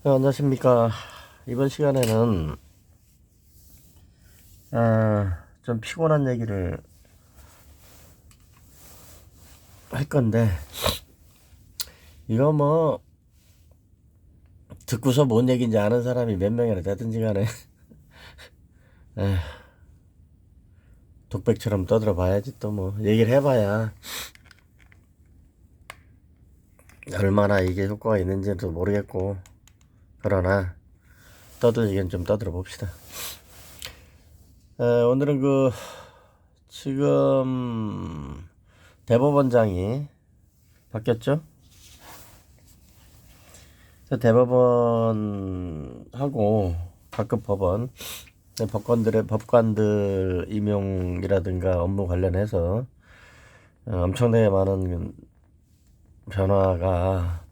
안녕하십니까. 이번 시간에는 좀 피곤한 얘기를 할 건데, 이거 뭐 듣고서 뭔 얘기인지 아는 사람이 몇 명이나 되든지 간에 에휴, 독백처럼 떠들어 봐야지. 또 뭐 얘기를 해봐야 얼마나 이게 효과가 있는지도 모르겠고, 그러나 떠들기는 좀 떠들어 봅시다. 오늘은 지금 대법원장이 바뀌었죠. 대법원하고 각급 법관들 임용이라든가 업무 관련해서 엄청나게 많은 변화가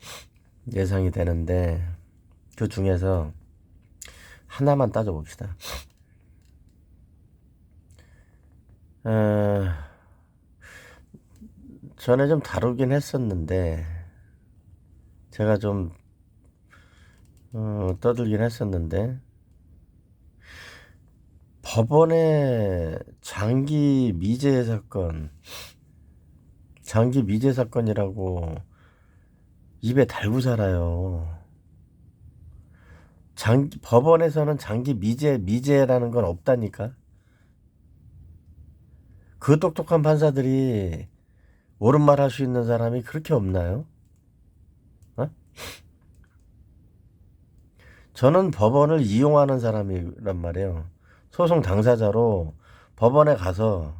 예상이 되는데, 그 중에서 하나만 따져봅시다. 전에 좀 다루긴 했었는데, 제가 좀 떠들긴 했었는데, 법원의 장기 미제 사건이라고 입에 달고 살아요. 법원에서는 장기 미제라는 건 없다니까. 그 똑똑한 판사들이 옳은 말 할 수 있는 사람이 그렇게 없나요? 어? 저는 법원을 이용하는 사람이란 말이에요. 소송 당사자로 법원에 가서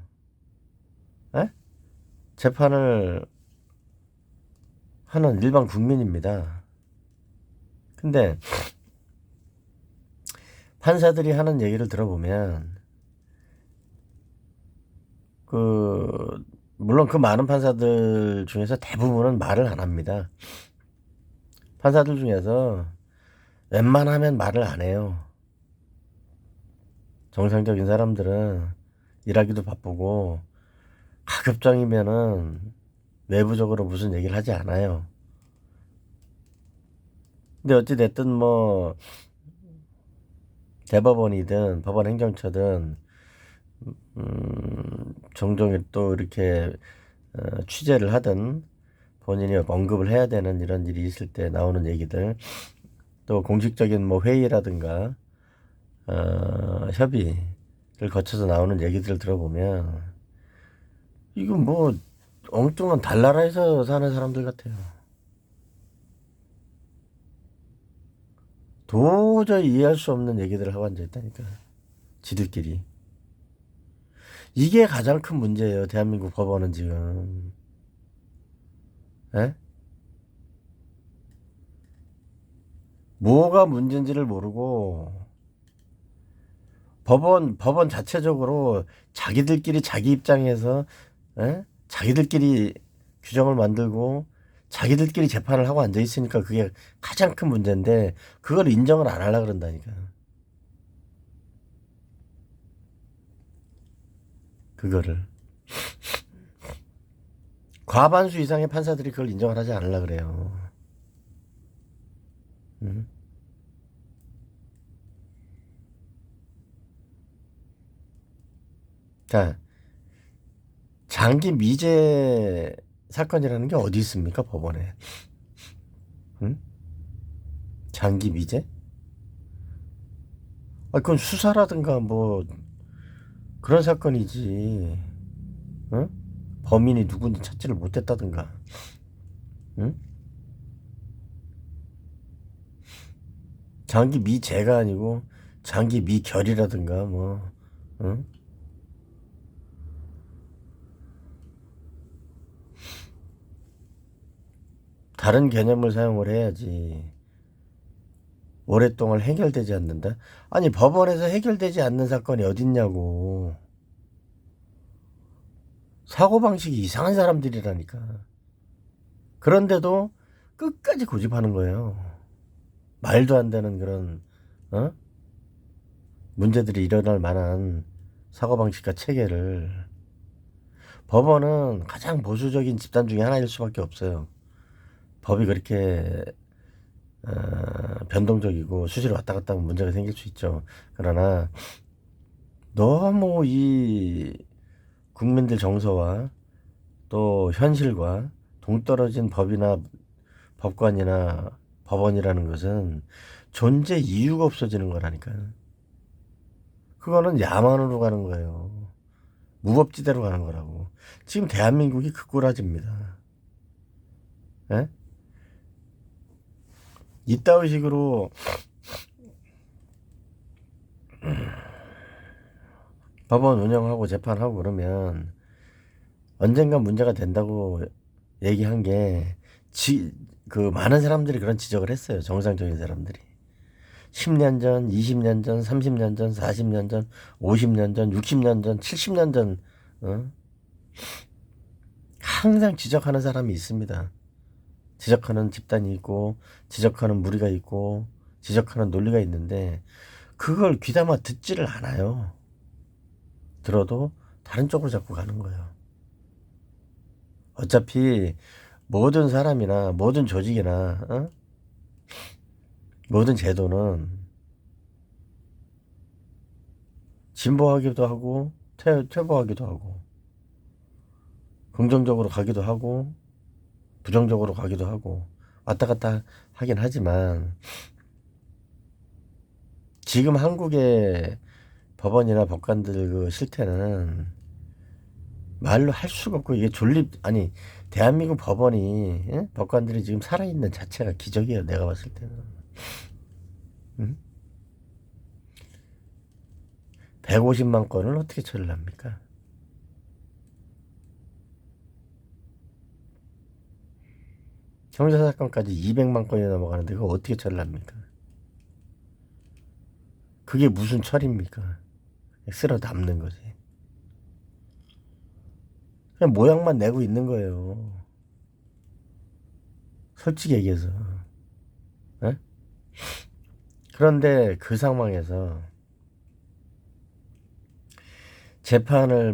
재판을 하는 일반 국민입니다. 근데 판사들이 하는 얘기를 들어보면 물론 그 많은 판사들 중에서 대부분은 말을 안 합니다. 판사들 중에서 웬만하면 말을 안 해요. 정상적인 사람들은 일하기도 바쁘고 가급적이면은 외부적으로 무슨 얘기를 하지 않아요. 근데 어찌 됐든 뭐 대법원이든 법원 행정처든 종종 또 이렇게 취재를 하든 본인이 언급을 해야 되는 이런 일이 있을 때 나오는 얘기들, 또 공식적인 뭐 회의라든가 협의를 거쳐서 나오는 얘기들을 들어보면 이거 뭐 엉뚱한 달나라에서 사는 사람들 같아요. 도저히 이해할 수 없는 얘기들을 하고 앉아있다니까, 지들끼리. 이게 가장 큰 문제예요, 대한민국 법원은 지금. 에? 뭐가 문제인지를 모르고 법원 자체적으로 자기들끼리 자기 입장에서 자기들끼리 규정을 만들고 자기들끼리 재판을 하고 앉아 있으니까 그게 가장 큰 문제인데, 그걸 인정을 안 하려고 그런다니까. 그거를 과반수 이상의 판사들이 그걸 인정을 하지 않으려고 그래요. 응? 자, 장기 미제 사건이라는 게 어디 있습니까, 법원에? 응? 장기 미제? 그건 수사라든가 뭐 그런 사건이지. 응? 범인이 누군지 찾지를 못했다든가. 응? 장기 미제가 아니고 장기 미결이라든가 뭐. 응? 다른 개념을 사용을 해야지. 오랫동안 해결되지 않는다? 아니, 법원에서 해결되지 않는 사건이 어딨냐고. 사고방식이 이상한 사람들이라니까. 그런데도 끝까지 고집하는 거예요. 말도 안 되는 그런 어? 문제들이 일어날 만한 사고방식과 체계를. 법원은 가장 보수적인 집단 중에 하나일 수밖에 없어요. 법이 그렇게 변동적이고 수시로 왔다 갔다 하면 문제가 생길 수 있죠. 그러나 너무 이 국민들 정서와 또 현실과 동떨어진 법이나 법관이나 법원이라는 것은 존재 이유가 없어지는 거라니까요. 그거는 야만으로 가는 거예요. 무법지대로 가는 거라고. 지금 대한민국이 그 꼴아집니다. 예? 이따위 식으로 법원 운영하고 재판하고 그러면 언젠가 문제가 된다고 얘기한 게 그 많은 사람들이 그런 지적을 했어요. 정상적인 사람들이. 10년 전, 20년 전, 30년 전, 40년 전, 50년 전, 60년 전, 70년 전, 항상 지적하는 사람이 있습니다. 지적하는 집단이 있고, 지적하는 무리가 있고, 지적하는 논리가 있는데, 그걸 귀담아 듣지를 않아요. 들어도 다른 쪽으로 자꾸 가는 거예요. 어차피 모든 사람이나 모든 조직이나 모든 제도는 진보하기도 하고 퇴보하기도 하고 긍정적으로 가기도 하고 부정적으로 가기도 하고 왔다 갔다 하긴 하지만 지금 한국의 법원이나 법관들 그 실태는 말로 할 수가 없고 이게 아니 대한민국 법원이 법관들이 지금 살아있는 자체가 기적이에요. 내가 봤을 때는. 응? 150만 건을 어떻게 처리를 합니까? 형사사건까지 200만 건이 넘어가는데 그거 어떻게 처리를 합니까? 그게 무슨 처리입니까? 쓸어 담는 거지. 그냥 모양만 내고 있는 거예요. 솔직히 얘기해서. 에? 그런데 그 상황에서 재판을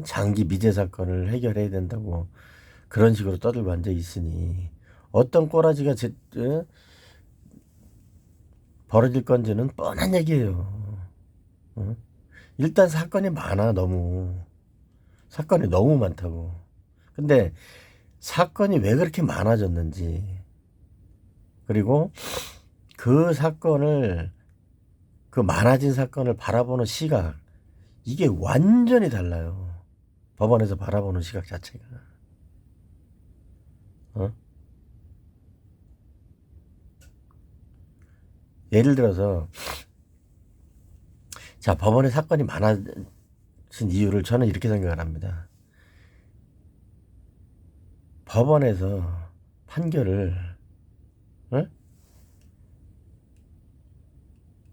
장기 미제 사건을 해결해야 된다고 그런 식으로 떠들고 앉아 있으니 어떤 꼬라지가 벌어질 건지는 뻔한 얘기예요. 일단 사건이 많아. 사건이 너무 많다고. 근데 사건이 왜 그렇게 많아졌는지 그리고 그 많아진 사건을 바라보는 시각 이게 완전히 달라요. 법원에서 바라보는 시각 자체가. 예를 들어서 자 법원에 사건이 많아진 이유를 저는 이렇게 생각을 합니다. 법원에서 판결을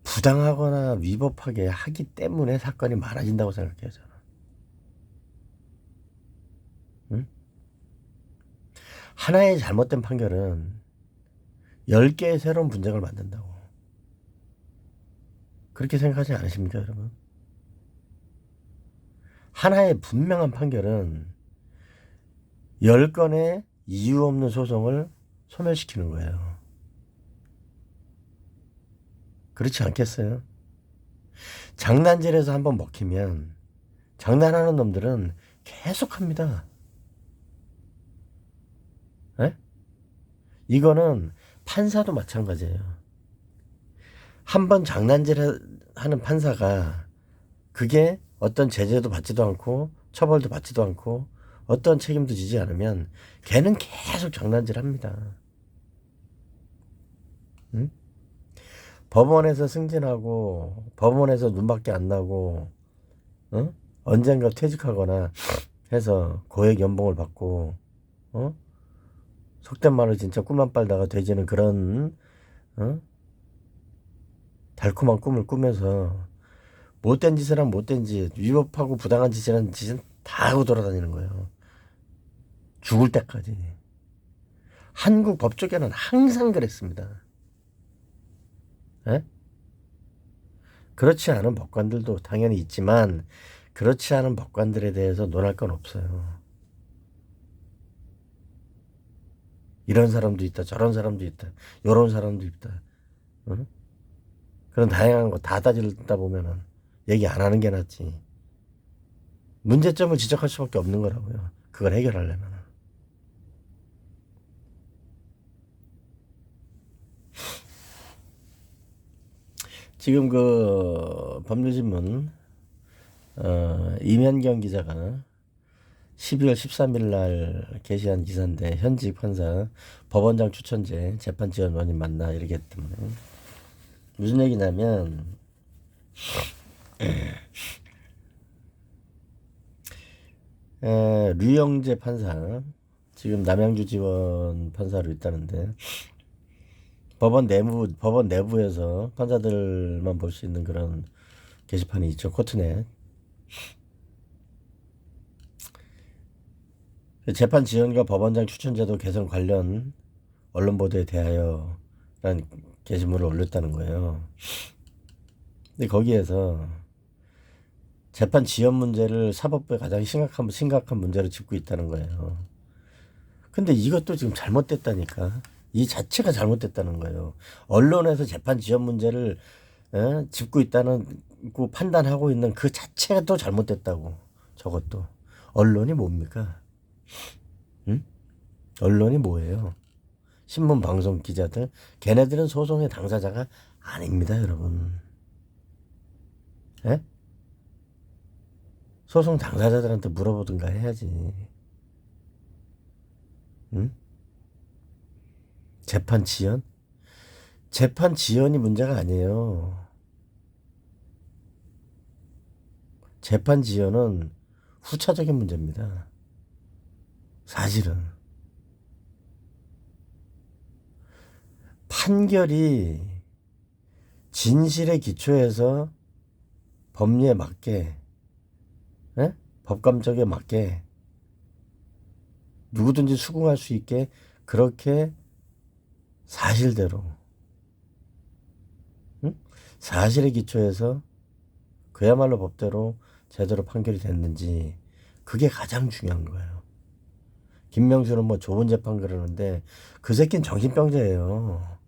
부당하거나 위법하게 하기 때문에 사건이 많아진다고 생각해요. 저는. 하나의 잘못된 판결은 10개의 새로운 분쟁을 만든다고. 그렇게 생각하지 않으십니까, 여러분? 하나의 분명한 판결은 10건의 이유 없는 소송을 소멸시키는 거예요. 그렇지 않겠어요? 장난질에서 한번 먹히면 장난하는 놈들은 계속합니다. 에? 이거는 판사도 마찬가지예요. 한번 장난질하는 판사가 그게 어떤 제재도 받지도 않고 처벌도 받지도 않고 어떤 책임도 지지 않으면 걔는 계속 장난질합니다. 응? 법원에서 승진하고 법원에서 눈밖에 안 나고 언젠가 퇴직하거나 해서 고액 연봉을 받고 속된 말로 진짜 꿈만 빨다가 돼지는 그런 달콤한 꿈을 꾸면서 못된 짓을 한 못된 짓, 위법하고 부당한 짓이라는 짓은 다 하고 돌아다니는 거예요. 죽을 때까지. 한국 법조계는 항상 그랬습니다. 에? 그렇지 않은 법관들도 당연히 있지만 그렇지 않은 법관들에 대해서 논할 건 없어요. 이런 사람도 있다, 저런 사람도 있다, 요런 사람도 있다. 응? 그런 다양한 거 다 따지다 보면은 얘기 안 하는 게 낫지. 문제점을 지적할 수밖에 없는 거라고요. 그걸 해결하려면. 지금 그 법률신문 이면경 기자가 12월 13일 날 게시한 기사인데, 현직 판사 법원장 추천제 재판 지원 원인 맞나 이렇게 했더니 무슨 얘기냐면, 류영재 판사 지금 남양주지원 판사로 있다는데, 법원 내부에서 판사들만 볼 수 있는 그런 게시판이 있죠. 코트넷. 재판 지연과 법원장 추천제도 개선 관련 언론 보도에 대하여 라는 게시물을 올렸다는 거예요. 근데 거기에서 재판 지연 문제를 사법부의 가장 심각한 문제로 짚고 있다는 거예요. 근데 이것도 지금 잘못됐다니까. 이 자체가 잘못됐다는 거예요. 언론에서 재판 지연 문제를 짚고 있다는 그 판단하고 있는 그 자체가 또 잘못됐다고. 저것도. 언론이 뭡니까? 응? 언론이 뭐예요? 신문, 방송, 기자들. 걔네들은 소송의 당사자가 아닙니다, 여러분. 에? 소송 당사자들한테 물어보든가 해야지. 응? 재판 지연? 재판 지연이 문제가 아니에요. 재판 지연은 후차적인 문제입니다. 사실은. 판결이 진실에 기초해서 법리에 맞게, 법감정에 맞게 누구든지 수긍할 수 있게 그렇게 사실대로, 사실에 기초해서 그야말로 법대로 제대로 판결이 됐는지, 그게 가장 중요한 거예요. 김명수는 뭐 좋은 재판 그러는데 그 새끼는 정신병자예요.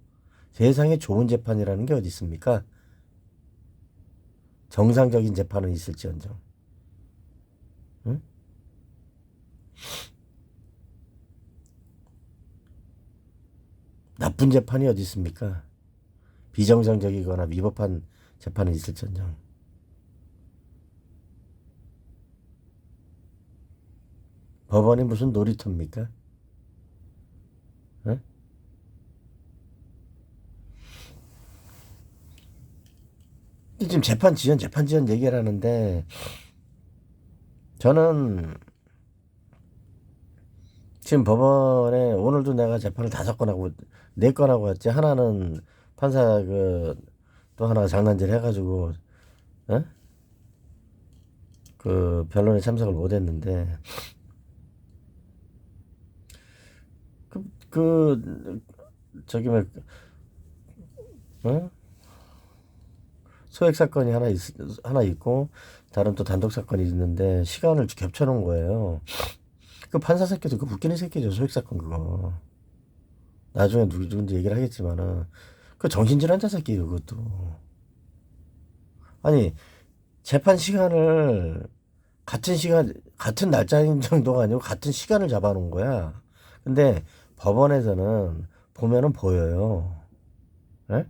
세상에 좋은 재판이라는 게 어디 있습니까? 정상적인 재판은 있을지언정. 응? 나쁜 재판이 어디 있습니까? 비정상적이거나 위법한 재판은 있을지언정. 법원이 무슨 놀이터입니까? 응? 지금 재판 지연 얘기를 하는데, 저는 지금 법원에 오늘도 내가 재판을 5건 하고 4건 하고 왔지. 하나는 판사 또 하나 장난질 해가지고 그 변론에 참석을 못했는데, 저기 뭐 소액 사건이 하나 있고 다른 또 단독 사건이 있는데 시간을 겹쳐놓은 거예요. 그 판사 새끼도 그 웃기는 새끼죠. 소액 사건 그거. 나중에 누군지 얘기를 하겠지만은 그 정신질환자 새끼예요. 그것도. 아니, 재판 시간을 같은 날짜인 정도가 아니고 같은 시간을 잡아놓은 거야. 근데 법원에서는 보면은 보여요. 에?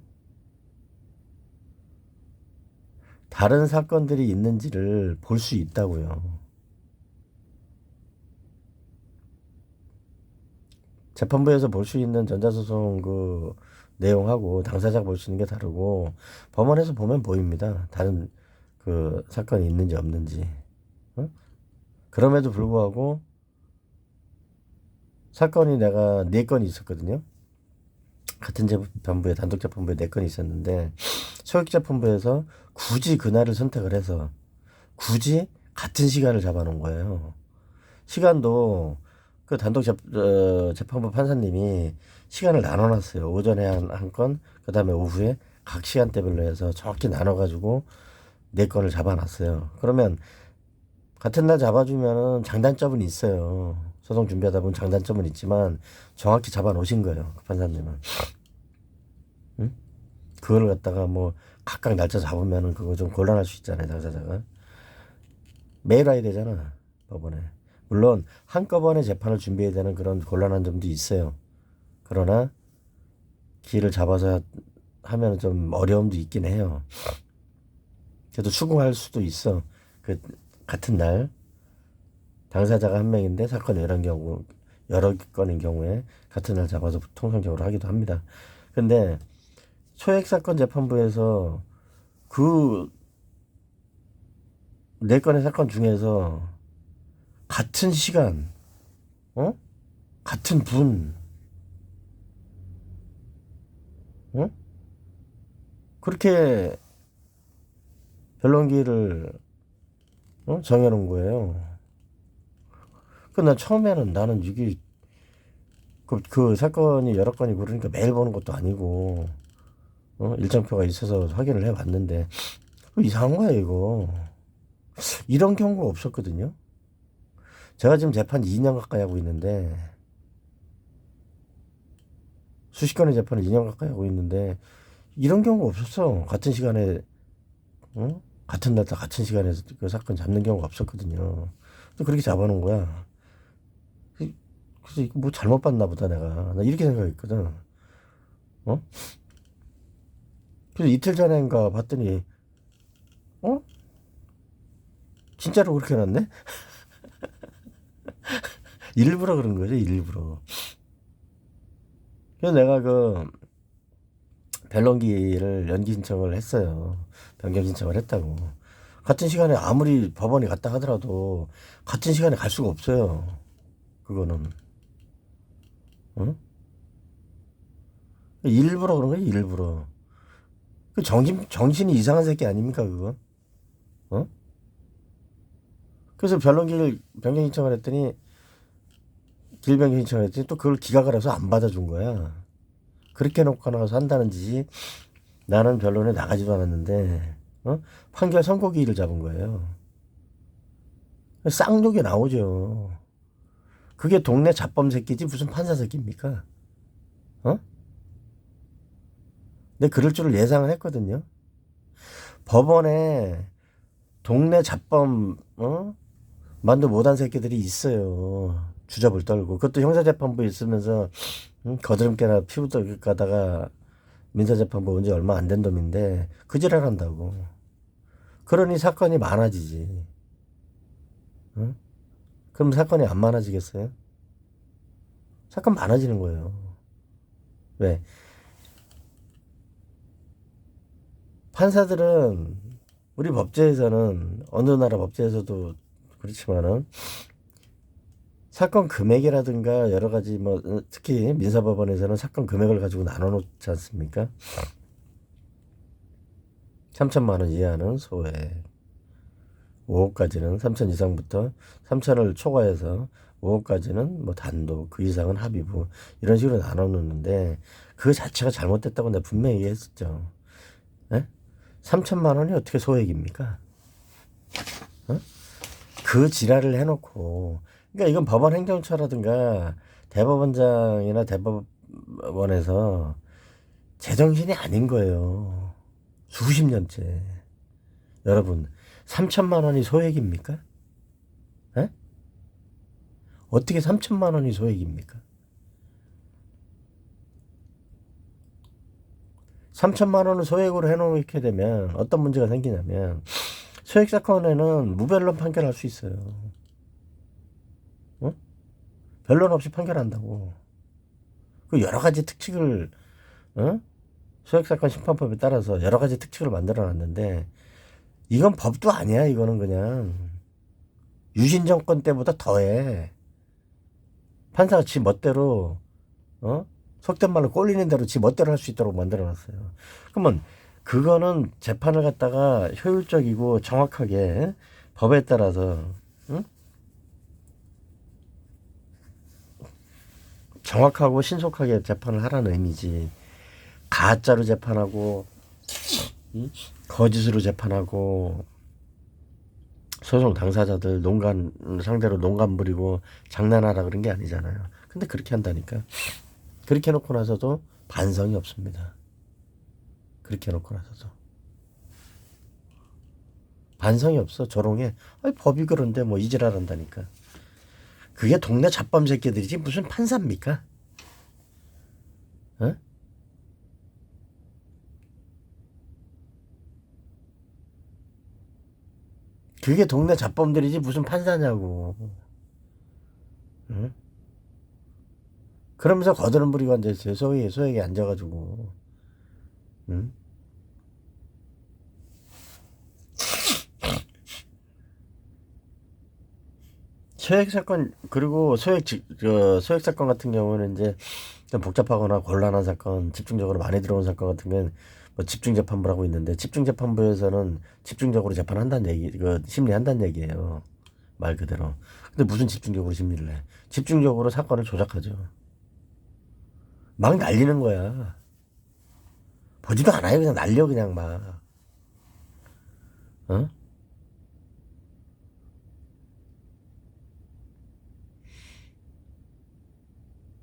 다른 사건들이 있는지를 볼 수 있다고요. 재판부에서 볼 수 있는 전자소송 그 내용하고 당사자가 볼 수 있는 게 다르고, 법원에서 보면 보입니다. 다른 그 사건이 있는지 없는지. 그럼에도 불구하고 사건이 내가 4건이 있었거든요. 같은 재판부에, 단독 재판부에 4건이 있었는데, 소액재판부에서 굳이 그날을 선택을 해서 굳이 같은 시간을 잡아놓은 거예요. 시간도 그 단독 재판부 판사님이 시간을 나눠놨어요. 오전에 한 건, 그 다음에 오후에 각 시간대별로 해서 정확히 나눠가지고 4건을 잡아놨어요. 그러면 같은 날 잡아주면은 장단점은 있어요. 소송 준비하다 보면 장단점은 있지만 정확히 잡아 놓으신 거예요. 그 판사님은. 응? 그걸 갖다가 뭐 각각 날짜 잡으면은 그거 좀 곤란할 수 있잖아요. 당사자가. 매일 와야 되잖아. 법원에. 물론 한꺼번에 재판을 준비해야 되는 그런 곤란한 점도 있어요. 그러나 기회를 잡아서 하면 좀 어려움도 있긴 해요. 그래도 수긍할 수도 있어. 그 같은 날 당사자가 한 명인데 사건이 여러 건인 경우에 같은 날 잡아서 통상적으로 하기도 합니다. 근데 소액 사건 재판부에서 그 네 건의 사건 중에서 같은 시간, 같은 분, 그렇게 변론기를 정해놓은 거예요. 난 처음에는 나는 이게 그 사건이 여러 건이고 그러니까 매일 보는 것도 아니고 일정표가 있어서 확인을 해봤는데 이상한 거야 이거. 이런 경우가 없었거든요. 제가 지금 재판 2년 가까이 하고 있는데 수십 건의 재판을 2년 가까이 하고 있는데 이런 경우가 없었어. 같은 시간에 같은 날짜 같은 시간에 그 사건 잡는 경우가 없었거든요. 또 그렇게 잡아놓은 거야. 그래서 이거 뭐 잘못 봤나 보다 나 이렇게 생각했거든. 그래서 이틀 전인가 봤더니 진짜로 그렇게 해놨네? 일부러 그런 거죠, 일부러. 그래서 내가 그 변론기를 연기 신청을 했어요. 변경 신청을 했다고. 같은 시간에 아무리 법원에 갔다 하더라도 같은 시간에 갈 수가 없어요. 그거는. 일부러 그런 거예요, 일부러. 그 정신이 이상한 새끼 아닙니까, 그거? 그래서 변경 신청을 했더니, 길 변경 신청을 했더니 또 그걸 기각을 해서 안 받아준 거야. 그렇게 놓고 나가서 한다는 짓이 나는 변론에 나가지도 않았는데, 판결 선고기일을 잡은 거예요. 쌍욕이 나오죠. 그게 동네 잡범 새끼지 무슨 판사 새끼입니까? 근데 그럴 줄을 예상을 했거든요. 법원에 동네 잡범, 만도 못한 새끼들이 있어요. 주접을 떨고. 그것도 형사재판부에 있으면서, 거드름깨나 피부터 가다가 민사재판부 온 지 얼마 안 된 놈인데, 그 지랄 한다고. 그러니 사건이 많아지지. 그럼 사건이 안 많아지겠어요? 사건 많아지는 거예요. 왜? 판사들은 우리 법제에서는 어느 나라 법제에서도 그렇지만은 사건 금액이라든가 여러 가지 뭐 특히 민사법원에서는 사건 금액을 가지고 나눠 놓지 않습니까? 3천만 원 이하는 소액, 5억까지는 3천 이상부터 3천을 초과해서 5억까지는 뭐 단독, 그 이상은 합의부 이런 식으로 나눠 놓는데 그 자체가 잘못됐다고 내가 분명히 얘기했었죠. 네? 3천만 원이 어떻게 소액입니까? 그 지랄을 해놓고, 그러니까 이건 법원 행정처라든가 대법원장이나 대법원에서 제정신이 아닌 거예요. 수십 년째. 여러분, 3천만 원이 소액입니까? 에? 어떻게 3천만 원이 소액입니까? 3천만 원을 소액으로 해놓게 되면 어떤 문제가 생기냐면 소액 사건에는 무변론 판결할 수 있어요. 변론 없이 판결한다고. 그 여러 가지 특칙을 소액 사건 심판법에 따라서 여러 가지 특칙을 만들어 놨는데 이건 법도 아니야. 이거는 그냥 유신 정권 때보다 더해. 판사가 지 멋대로 속된 말로 꼴리는 대로 지 멋대로 할 수 있도록 만들어 놨어요. 그러면 그거는 재판을 갖다가 효율적이고 정확하게 법에 따라서 정확하고 신속하게 재판을 하라는 의미지. 가짜로 재판하고 거짓으로 재판하고 소송 당사자들 농간 상대로 농간 부리고 장난하라 그런 게 아니잖아요. 근데 그렇게 한다니까. 그렇게 해놓고 나서도 반성이 없습니다. 그렇게 해놓고 나서도 반성이 없어. 조롱해. 아니, 법이 그런데 뭐 이지랄 한다니까. 그게 동네 잡범 새끼들이지 무슨 판사입니까? 어? 그게 동네 잡범들이지 무슨 판사냐고. 응? 그러면서 거드름 부리고 앉아있어요. 소액에 앉아가지고. 응? 소액 사건, 그리고 소액 사건 같은 경우는 이제 좀 복잡하거나 곤란한 사건, 집중적으로 많이 들어온 사건 같은 경우는 뭐 집중재판부라고 있는데, 집중재판부에서는 집중적으로 재판한다는 얘기, 심리한다는 얘기예요. 말 그대로. 근데 무슨 집중적으로 심리를 해? 집중적으로 사건을 조작하죠. 막 날리는 거야. 보지도 않아요. 그냥 날려, 그냥 막. 어?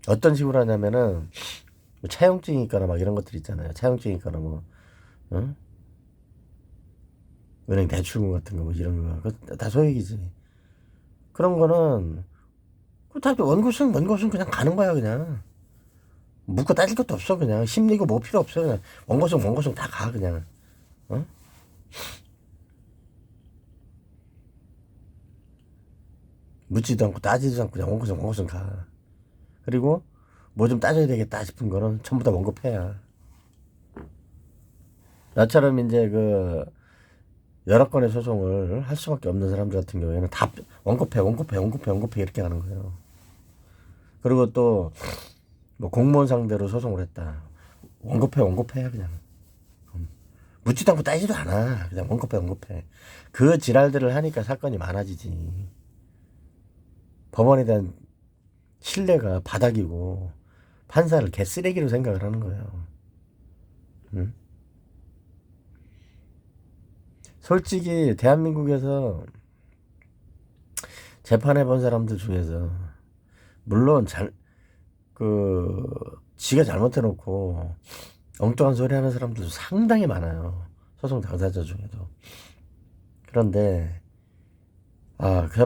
어떤 식으로 하냐면은, 뭐 차용증이 있거나 막 이런 것들 있잖아요. 차용증이 있거나 뭐, 어? 은행 대출금 같은 거 뭐 이런 거. 그거 다 소액이지. 그런 거는, 다 원고승 그냥 가는 거야, 그냥. 묻고 따질 것도 없어, 그냥. 심리고 뭐 필요 없어, 그냥. 원고승 다 가, 그냥. 어? 묻지도 않고 따지도 않고 그냥 원고승 가. 그리고 뭐 좀 따져야 되겠다 싶은 거는 전부 다 원고패야. 나처럼 이제 여러 건의 소송을 할 수밖에 없는 사람들 같은 경우에는 다 원고패 이렇게 하는 거예요. 그리고 또 뭐 공무원 상대로 소송을 했다. 원고패야 그냥. 묻지도 않고 따지도 않아. 그냥 원고패. 그 지랄들을 하니까 사건이 많아지지. 법원에 대한 신뢰가 바닥이고 판사를 개쓰레기로 생각을 하는 거예요. 응? 솔직히 대한민국에서 재판해 본 사람들 중에서 물론 지가 잘못해놓고 엉뚱한 소리 하는 사람들도 상당히 많아요. 소송 당사자 중에도. 그런데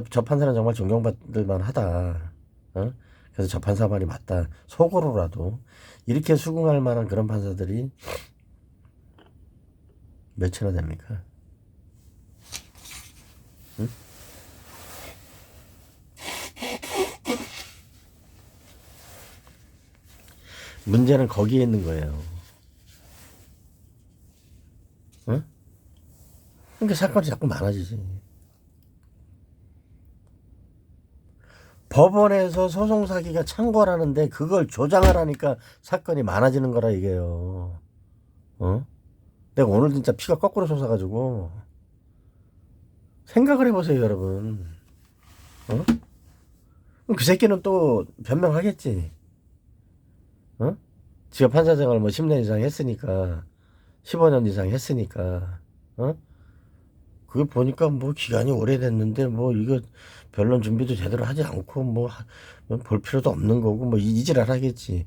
저 판사는 정말 존경받을 만하다. 어? 그래서 저 판사 말이 맞다. 속으로라도 이렇게 수긍할 만한 그런 판사들이 몇이나 됩니까? 응? 문제는 거기에 있는 거예요. 응? 그러니까 사건이 자꾸 많아지지. 법원에서 소송 사기가 창궐하는데 그걸 조장하라니까 사건이 많아지는 거라 이게요. 어? 내가 오늘 진짜 피가 거꾸로 솟아가지고 생각을 해보세요, 여러분. 어? 그 새끼는 또 변명하겠지. 어? 지가 판사 생활 뭐 10년 이상 했으니까 15년 이상 했으니까 어? 그게 보니까 뭐 기간이 오래됐는데 뭐 이거 변론 준비도 제대로 하지 않고 뭐 볼 필요도 없는 거고 뭐 이지랄 하겠지.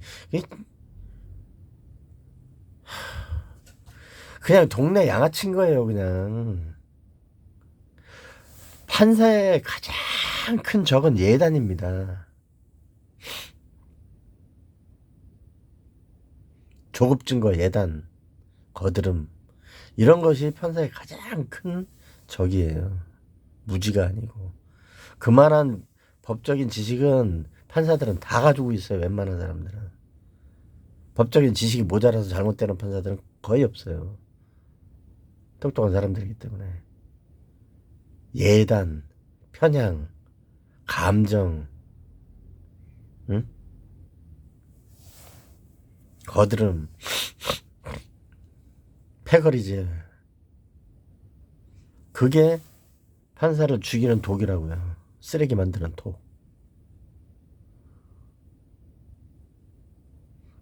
그냥 동네 양아치인 거예요, 그냥. 판사의 가장 큰 적은 예단입니다. 조급 증거 예단, 거드름. 이런 것이 판사의 가장 큰 적이에요. 무지가 아니고. 그만한 법적인 지식은 판사들은 다 가지고 있어요. 웬만한 사람들은. 법적인 지식이 모자라서 잘못되는 판사들은 거의 없어요. 똑똑한 사람들이기 때문에. 예단, 편향, 감정, 응? 거드름, 패거리즈. 그게 판사를 죽이는 독이라고요. 쓰레기 만드는 독.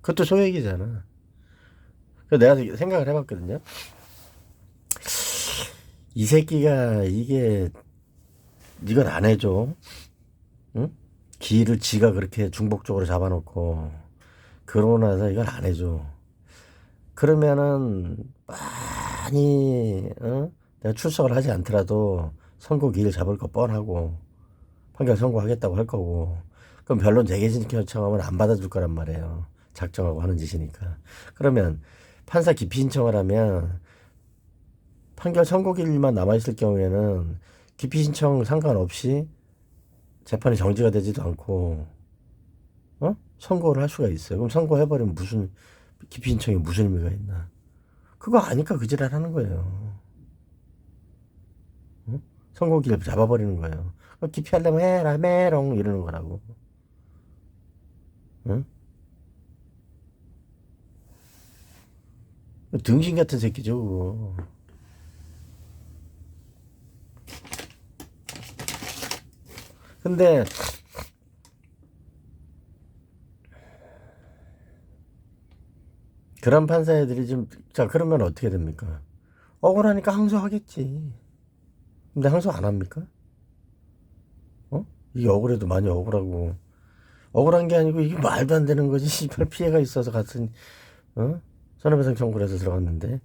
그것도 소액이잖아. 그래서 내가 생각을 해봤거든요. 이 새끼가 이게 이건 안 해줘. 응? 기일을 지가 그렇게 중복적으로 잡아놓고 그러고 나서 이건 안 해줘. 그러면은 많이 내가 출석을 하지 않더라도 선고 기일 잡을 거 뻔하고 판결 선고하겠다고 할 거고 그럼 변론 재개심 신청하면 안 받아줄 거란 말이에요. 작정하고 하는 짓이니까. 그러면 판사 기피 신청을 하면 판결 선고 기일만 남아있을 경우에는 기피 신청 상관없이 재판이 정지가 되지도 않고 선고를 할 수가 있어요. 그럼 선고해버리면 무슨 기피 신청이 무슨 의미가 있나? 그거 아니까 그 지랄 하는 거예요. 선고기를 잡아버리는 거예요. 기피하려면 해라 메롱 이러는 거라고. 응? 등신 같은 새끼죠 그거. 근데 그런 판사애들이 지금 자 그러면 어떻게 됩니까? 억울하니까 항소하겠지. 근데 항소 안 합니까? 이게 억울해도 많이 억울하고 억울한 게 아니고 이게 말도 안 되는 거지. 씨발 피해가 있어서 갔으니 손해배상 청구를 해서 들어갔는데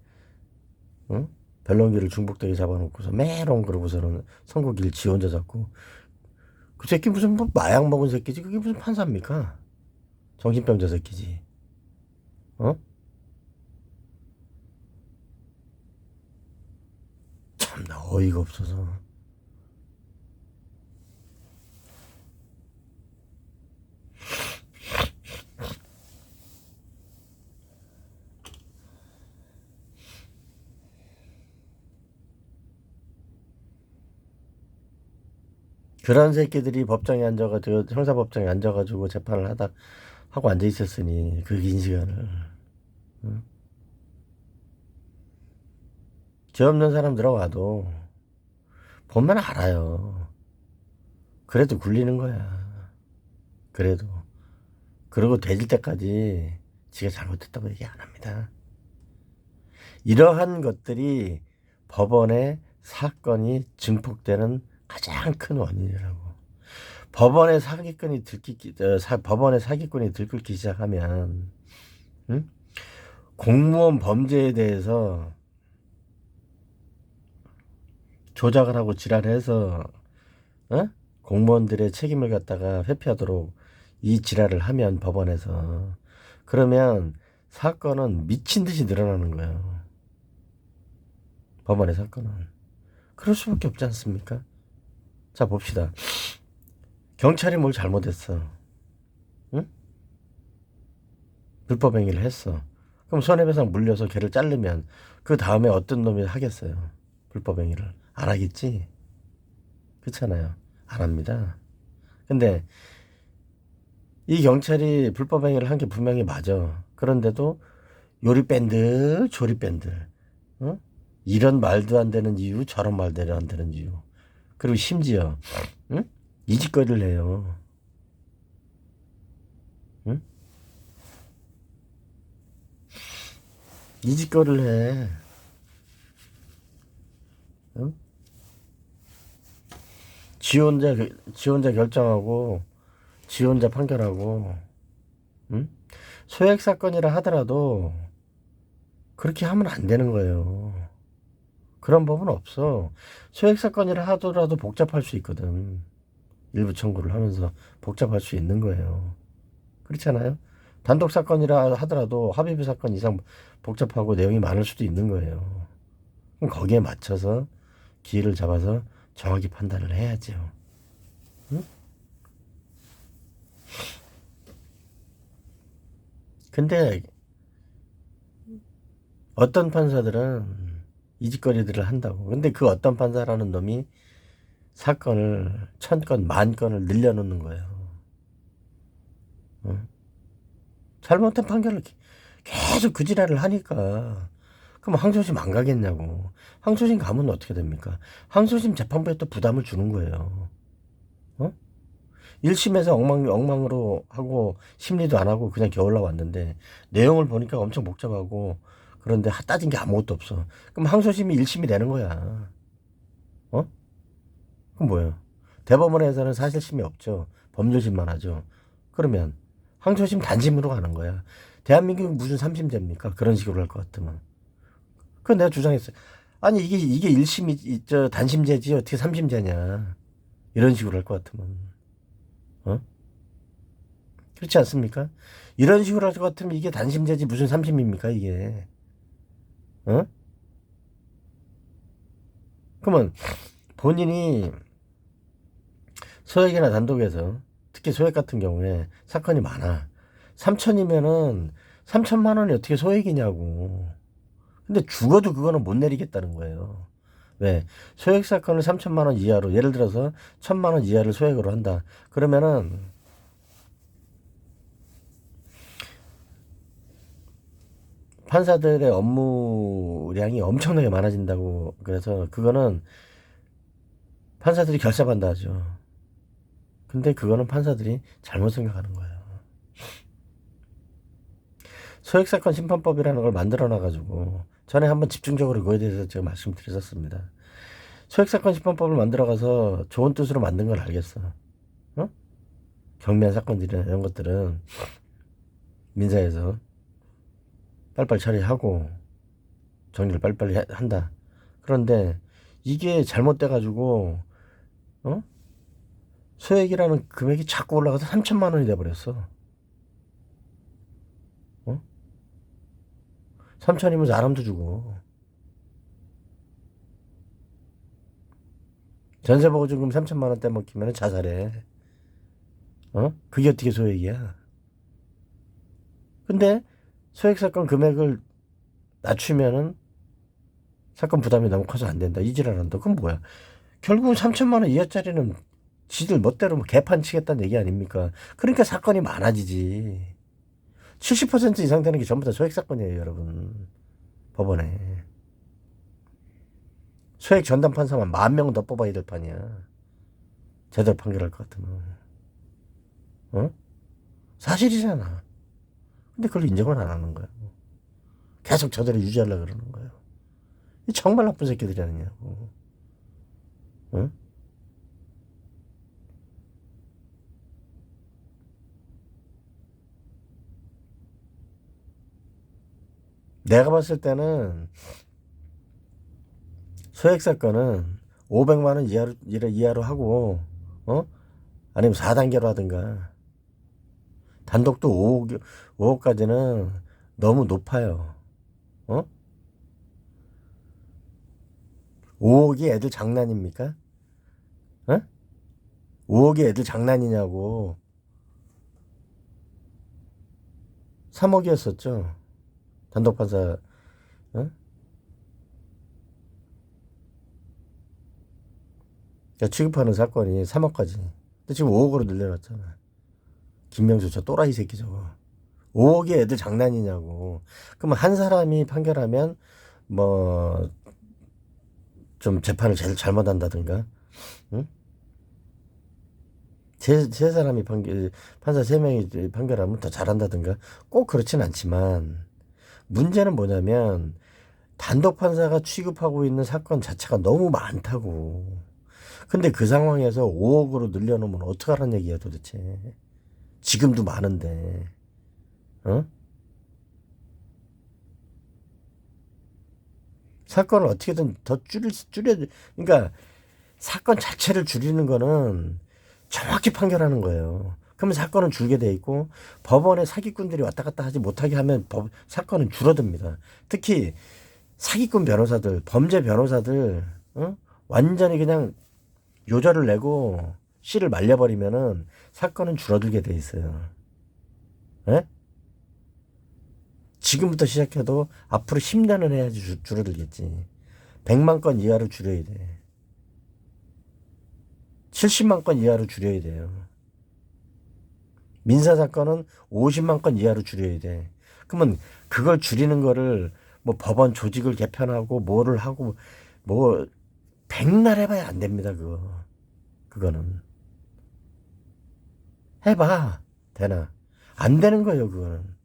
변론기를 중복되게 잡아놓고서 메롱 그러고서는 선고기를 지 혼자 잡고 그 새끼 무슨 뭐 마약 먹은 새끼지. 그게 무슨 판사입니까? 정신병자 새끼지. 참나 어이가 없어서. 그런 새끼들이 법정에 앉아가지고 형사법정에 앉아가지고 재판을 하다 하고 앉아 있었으니 그 긴 시간을 죄 없는 사람 들어와도 보면 알아요. 그래도 굴리는 거야. 그래도 그러고 되질 때까지 지가 잘못했다고 얘기 안 합니다. 이러한 것들이 법원의 사건이 증폭되는 가장 큰 원인이라고. 법원의 사기꾼이 들끓기 시작하면 공무원 범죄에 대해서 조작을 하고 지랄해서 공무원들의 책임을 갖다가 회피하도록 이 지랄을 하면 법원에서 그러면 사건은 미친 듯이 늘어나는 거예요. 법원의 사건은 그럴 수밖에 없지 않습니까? 자 봅시다. 경찰이 뭘 잘못했어? 응? 불법 행위를 했어. 그럼 손해배상 물려서 걔를 자르면 그 다음에 어떤 놈이 하겠어요? 불법 행위를 안 하겠지? 그렇잖아요. 안 합니다. 근데 이 경찰이 불법 행위를 한 게 분명히 맞아. 그런데도 요리밴드 조리밴드 이런 말도 안 되는 이유 저런 말도 안 되는 이유 그리고 심지어 이 짓거리를 해요. 이 짓거리를 해. 지 혼자 결정하고 지 혼자 판결하고 소액 사건이라 하더라도 그렇게 하면 안 되는 거예요. 그런 법은 없어. 소액 사건이라 하더라도 복잡할 수 있거든. 일부 청구를 하면서 복잡할 수 있는 거예요. 그렇잖아요. 단독 사건이라 하더라도 합의부 사건 이상 복잡하고 내용이 많을 수도 있는 거예요. 그럼 거기에 맞춰서 기회를 잡아서 정확히 판단을 해야죠. 응? 근데 어떤 판사들은 이 짓거리들을 한다고. 근데 그 어떤 판사라는 놈이 사건을 1000건, 10,000건을 늘려놓는 거예요. 잘못된 판결을 계속 그 지랄을 하니까 그럼 항소심 안 가겠냐고. 항소심 가면 어떻게 됩니까? 항소심 재판부에 또 부담을 주는 거예요. 1심에서 엉망으로 하고 심리도 안 하고 그냥 겨울나 왔는데 내용을 보니까 엄청 복잡하고 그런데 따진 게 아무것도 없어. 그럼 항소심이 1심이 되는 거야. 그럼 뭐예요? 대법원에서는 사실심이 없죠. 법률심만 하죠. 그러면 항소심 단심으로 가는 거야. 대한민국이 무슨 3심제입니까? 그런 식으로 할 것 같으면. 그건 내가 주장했어요. 아니 이게 1심이 저 단심제지 어떻게 3심제냐. 이런 식으로 할 것 같으면. 어? 그렇지 않습니까? 이런 식으로 할 것 같으면 이게 단심제지 무슨 3심입니까 이게. 어? 그러면 본인이 소액이나 단독에서 특히 소액 같은 경우에 사건이 많아. 3천이면은 3천만 원이 어떻게 소액이냐고. 근데 죽어도 그거는 못 내리겠다는 거예요. 왜? 소액 사건을 3천만 원 이하로 예를 들어서 1천만 원 이하를 소액으로 한다. 그러면은 판사들의 업무량이 엄청나게 많아진다고. 그래서 그거는 판사들이 결사반다 하죠. 근데 그거는 판사들이 잘못 생각하는 거예요. 소액사건 심판법이라는 걸 만들어 놔가지고 전에 한번 집중적으로 그거에 대해서 제가 말씀드렸었습니다. 소액사건 심판법을 만들어가서 좋은 뜻으로 만든 건 알겠어. 어? 경미한 사건들이나 이런 것들은 민사에서 빨리빨리 처리하고 정리를 빨리빨리 한다. 그런데 이게 잘못돼가지고 어? 소액이라는 금액이 자꾸 올라가서 3천만 원이 돼버렸어. 3천이면 사람도 주고. 전세보증금 3천만 원대 먹히면 자살해. 그게 어떻게 소액이야? 근데 소액사건 금액을 낮추면은 사건 부담이 너무 커서 안 된다. 이지랄한다. 그건 뭐야? 결국은 3천만 원 이하짜리는 지들 멋대로 뭐 개판 치겠다는 얘기 아닙니까? 그러니까 사건이 많아지지. 70% 이상 되는 게 전부 다 소액사건이에요, 여러분. 법원에. 소액 전담 판사만 10,000명은 더 뽑아야 될 판이야. 제대로 판결할 것 같으면. 사실이잖아. 근데 그걸 인정을 안 하는 거야. 계속 저대로 유지하려고 그러는 거예요. 이 정말 나쁜 새끼들이 아니냐고. 내가 봤을 때는 소액 사건은 500만 원 이하로 하고, 아니면 4단계로 하든가. 단독도 5억까지는 너무 높아요. 5억이 애들 장난입니까? 5억이 애들 장난이냐고. 3억이었었죠. 단독판사, 취급하는 사건이 3억까지. 근데 지금 5억으로 늘려놨잖아. 김명수 저 또라이 새끼 저거. 5억이 애들 장난이냐고. 그러면 한 사람이 판결하면 뭐 좀 재판을 제일 잘못한다든가, 응? 세 사람이 판사 3명이 판결하면 더 잘한다든가 꼭 그렇진 않지만 문제는 뭐냐면 단독 판사가 취급하고 있는 사건 자체가 너무 많다고. 근데 그 상황에서 5억으로 늘려놓으면 어떡하라는 얘기야 도대체. 지금도 많은데. 어? 사건을 어떻게든 더 그러니까 사건 자체를 줄이는 거는 정확히 판결하는 거예요. 그러면 사건은 줄게 돼 있고 법원에 사기꾼들이 왔다 갔다 하지 못하게 하면 사건은 줄어듭니다. 특히 사기꾼 변호사들, 범죄 변호사들, 완전히 그냥 요절을 내고 씨를 말려버리면은 사건은 줄어들게 돼 있어요. 예? 지금부터 시작해도 앞으로 10년은 해야지 줄어들겠지. 100만 건 이하로 줄여야 돼. 70만 건 이하로 줄여야 돼요. 민사사건은 50만 건 이하로 줄여야 돼. 그러면 그걸 줄이는 거를 뭐 법원 조직을 개편하고 뭐를 하고 뭐 백날 해봐야 안 됩니다. 그거는 해봐 되나? 안 되는 거예요. 그거는.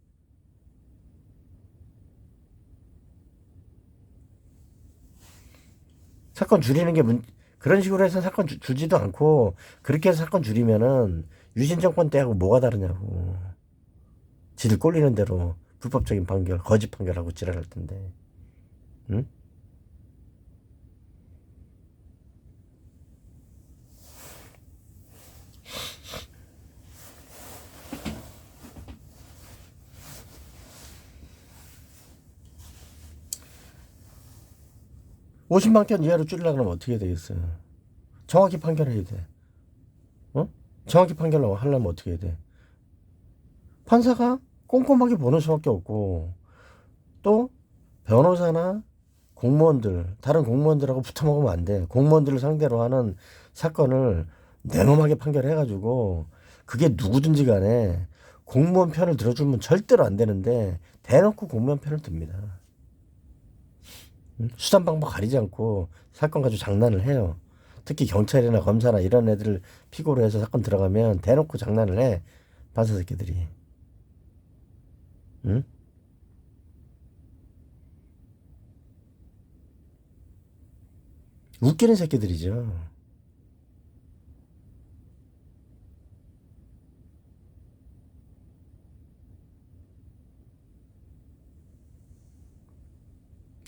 사건 줄이는 게 그런 식으로 해서 사건 줄지도 않고 그렇게 해서 사건 줄이면은 유신 정권 때하고 뭐가 다르냐고. 지들 꼴리는 대로 불법적인 판결, 거짓 판결하고 지랄할 텐데. 응? 50만 건 이하로 줄이려고 하면 어떻게 되겠어요? 정확히 판결해야 돼. 어? 정확히 판결하려면 어떻게 해야 돼? 판사가 꼼꼼하게 보는 수밖에 없고, 또 변호사나 공무원들, 다른 공무원들하고 붙어먹으면 안 돼. 공무원들을 상대로 하는 사건을 내놈하게 판결해가지고, 그게 누구든지 간에 공무원 편을 들어주면 절대로 안 되는데, 대놓고 공무원 편을 듭니다. 수단 방법 가리지 않고 사건 가지고 장난을 해요. 특히 경찰이나 검사나 이런 애들을 피고로 해서 사건 들어가면 대놓고 장난을 해. 판사 새끼들이. 응? 웃기는 새끼들이죠.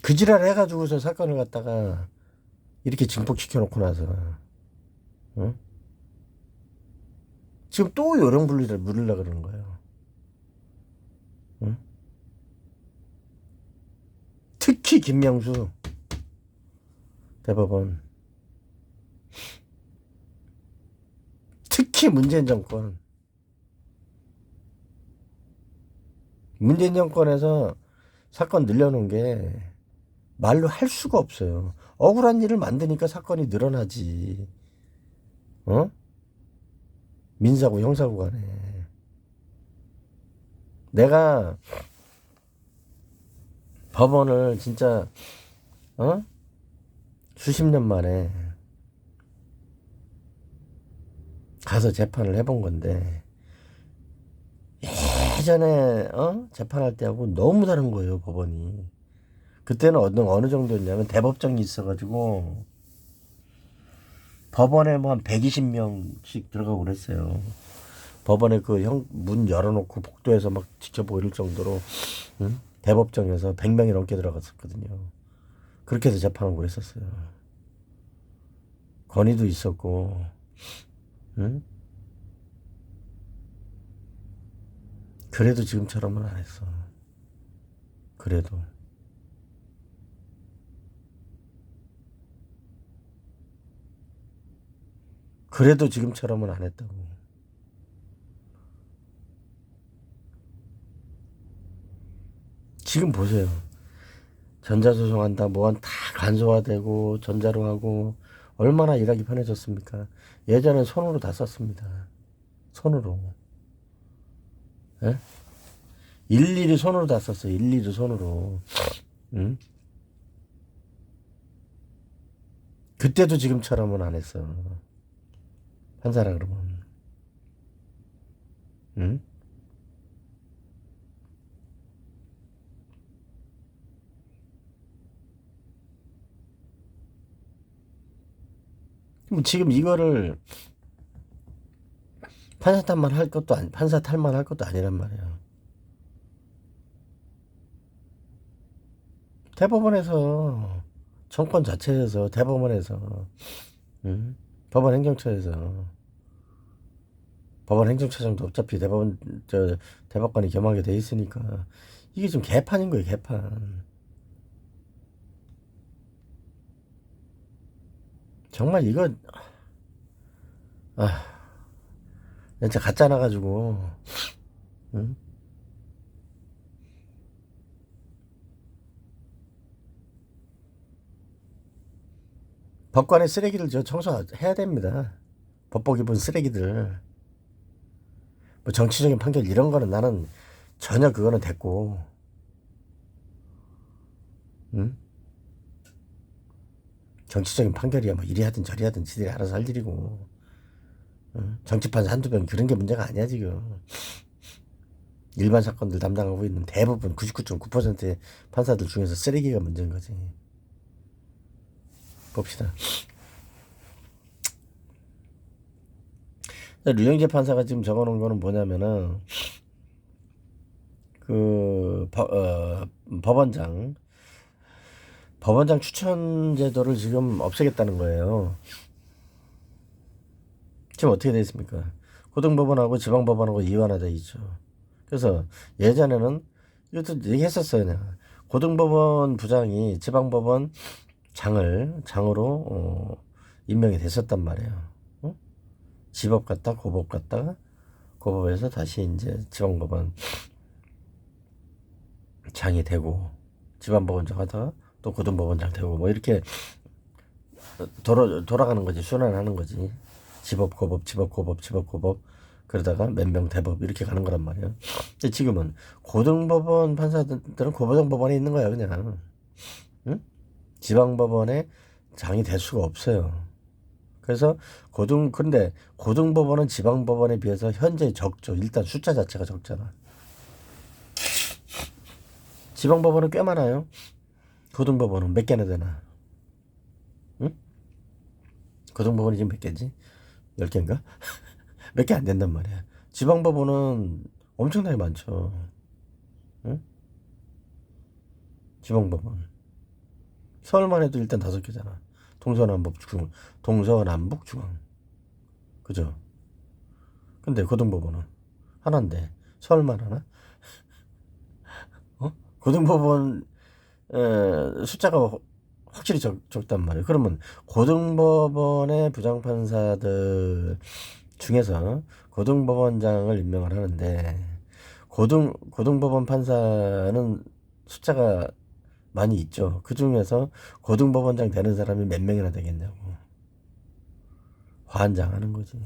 그 지랄 해가지고서 사건을 갖다가 이렇게 증폭시켜놓고 나서, 응? 지금 또 요령 물으려고 그러는 거예요. 응? 특히 김명수 대법원, 특히 문재인 정권, 문재인 정권에서 사건 늘려놓은 게 말로 할 수가 없어요. 억울한 일을 만드니까 사건이 늘어나지. 어? 민사고 형사고 간에. 내가 법원을 진짜 수십 년 만에 가서 재판을 해본 건데 예전에 재판할 때하고 너무 다른 거예요, 법원이. 그때는 어느 정도였냐면 대법정이 있어가지고 법원에 뭐 한 120명씩 들어가고 그랬어요. 법원에 그 문 열어놓고 복도에서 막 지켜보고 이럴 정도로 대법정에서 100명이 넘게 들어갔었거든요. 그렇게 해서 재판하고 그랬었어요. 건의도 있었고, 응? 그래도 지금처럼은 안 했어. 그래도. 그래도 지금처럼은 안 했다고. 지금 보세요. 전자소송한다, 뭐한 다 간소화되고, 전자로 하고, 얼마나 일하기 편해졌습니까? 예전엔 손으로 다 썼습니다. 손으로. 예? 일일이 손으로 다 썼어요. 일일이 손으로. 응? 그때도 지금처럼은 안 했어. 판사라 그러면. 응? 지금 이거를 판사 탈만 할 것도 아니란 말이에요. 대법원에서 정권 자체에서 대법원에서 응? 법원 행정처에서 법원 행정처장도 어차피 대법관이 겸하게 돼 있으니까 이게 지금 개판인 거예요, 개판. 정말 이거 진짜 가짜 나가지고 응? 법관의 쓰레기를 청소해야 됩니다. 법복 입은 쓰레기들. 뭐 정치적인 판결 이런 거는 나는 전혀 그거는 됐고, 응? 정치적인 판결이야 뭐 이리 하든 저리 하든 지들이 알아서 할 일이고, 응? 정치판사 한두 명 그런 게 문제가 아니야 지금. 일반 사건들 담당하고 있는 대부분 99.9%의 판사들 중에서 쓰레기가 문제인 거지. 봅시다. 류영재 판사가 지금 적어놓은 거는 뭐냐면은 그 법원장 추천 제도를 지금 없애겠다는 거예요. 지금 어떻게 돼 있습니까? 고등법원하고 지방법원하고 이완화돼 있죠. 그래서 예전에는 이것도 얘기했었어요. 내가. 고등법원 부장이 지방법원 장으로 임명이 됐었단 말이에요. 어? 지법 갔다 고법 갔다가 고법에서 다시 이제 지방법원 장이 되고 지방법원장 하다가 또 고등법원장 되고 뭐 이렇게 돌아가는 거지. 순환하는 거지. 지법 고법 지법 고법 지법 고법 그러다가 몇 명 대법 이렇게 가는 거란 말이에요. 근데 지금은 고등법원 판사들은 고등법원에 있는 거야 그냥. 응? 지방법원에 장이 될 수가 없어요. 그래서 근데 고등법원은 지방법원에 비해서 현재 적죠. 일단 숫자 자체가 적잖아. 지방법원은 꽤 많아요. 고등법원은 몇 개나 되나? 응? 고등법원이 지금 몇 개지? 10개인가? 몇 개 안 된단 말이야. 지방법원은 엄청나게 많죠. 응? 지방법원. 서울만 해도 일단 5개잖아. 동서남북 중앙. 그죠? 근데 고등법원은 하나인데 서울만 하나? 고등법원 숫자가 확실히 적단 말이에요. 그러면 고등법원의 부장판사들 중에서 고등법원장을 임명을 하는데 고등법원 판사는 숫자가 많이 있죠. 그 중에서 고등법원장 되는 사람이 몇 명이나 되겠냐고. 환장하는 거지.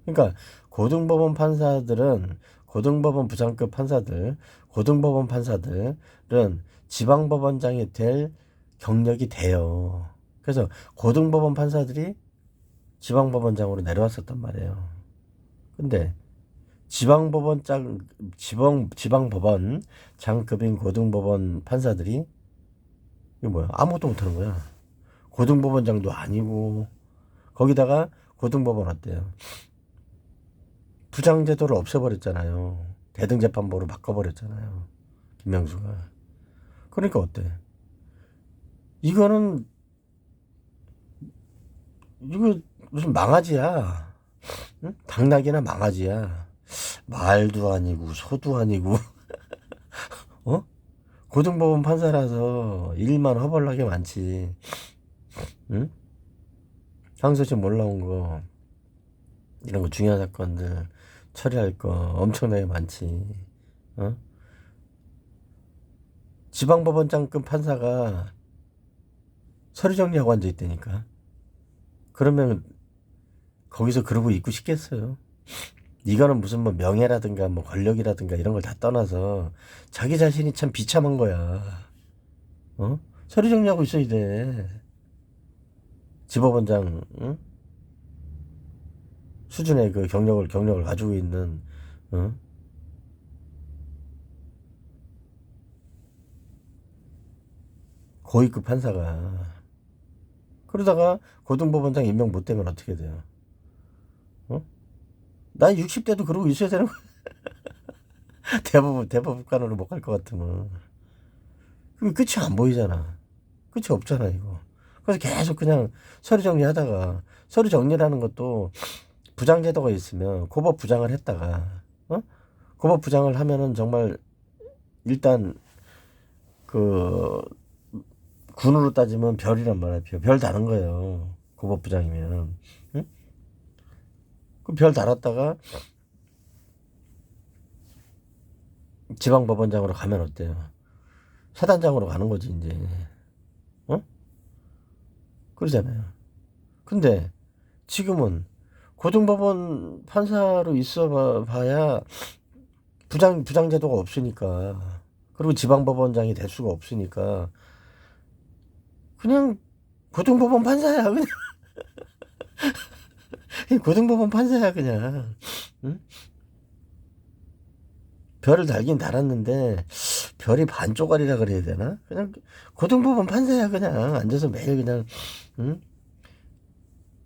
그러니까 고등법원 부장급 판사들, 고등법원 판사들은 지방법원장이 될 경력이 돼요. 그래서 고등법원 판사들이 지방법원장으로 내려왔었단 말이에요. 근데 지방법원 장급인 고등법원 판사들이 이거 뭐야? 아무것도 못하는 거야. 고등법원장도 아니고 거기다가 고등법원 어때요? 부장제도를 없애버렸잖아요. 대등재판부로 바꿔버렸잖아요. 김명수가. 그러니까 어때? 이거 무슨 망아지야. 응? 당나귀나 망아지야. 말도 아니고 소도 아니고 어? 고등법원 판사라서 일만 허벌나게 많지. 응? 항소심 올라온 거 이런 거 중요한 사건들 처리할 거 엄청나게 많지. 어? 지방법원장급 판사가 서류 정리하고 앉아 있다니까. 그러면 거기서 그러고 있고 싶겠어요. 이거는 무슨 뭐 명예라든가 뭐 권력이라든가 이런 걸 다 떠나서 자기 자신이 참 비참한 거야. 어? 서류 정리하고 있어야 돼. 지법원장 응? 수준의 그 경력을 가지고 있는 어? 고위급 판사가 그러다가 고등법원장 임명 못 되면 어떻게 돼요? 어? 나 60대도 그러고 있어야 되는 거야. 대법관으로 못 갈 것 같으면. 그럼 끝이 안 보이잖아. 끝이 없잖아, 이거. 그래서 계속 그냥 서류 정리하다가, 서류 정리라는 것도 부장제도가 있으면 고법 부장을 했다가, 고법 부장을 하면은 정말 일단 그 군으로 따지면 별이란 말이야. 별 다른 거예요. 고법 부장이면. 응? 그럼 별 달았다가 지방법원장으로 가면 어때요? 사단장으로 가는 거지, 이제. 어? 그러잖아요. 근데 지금은 고등법원 판사로 있어 봐야 부장제도가 없으니까. 그리고 지방법원장이 될 수가 없으니까. 그냥 고등법원 판사야, 그냥. 고등법원 판사야, 그냥. 응? 별을 달긴 달았는데, 별이 반 쪼가리라 그래야 되나? 그냥 고등법원 판사야, 그냥. 앉아서 매일 그냥, 응?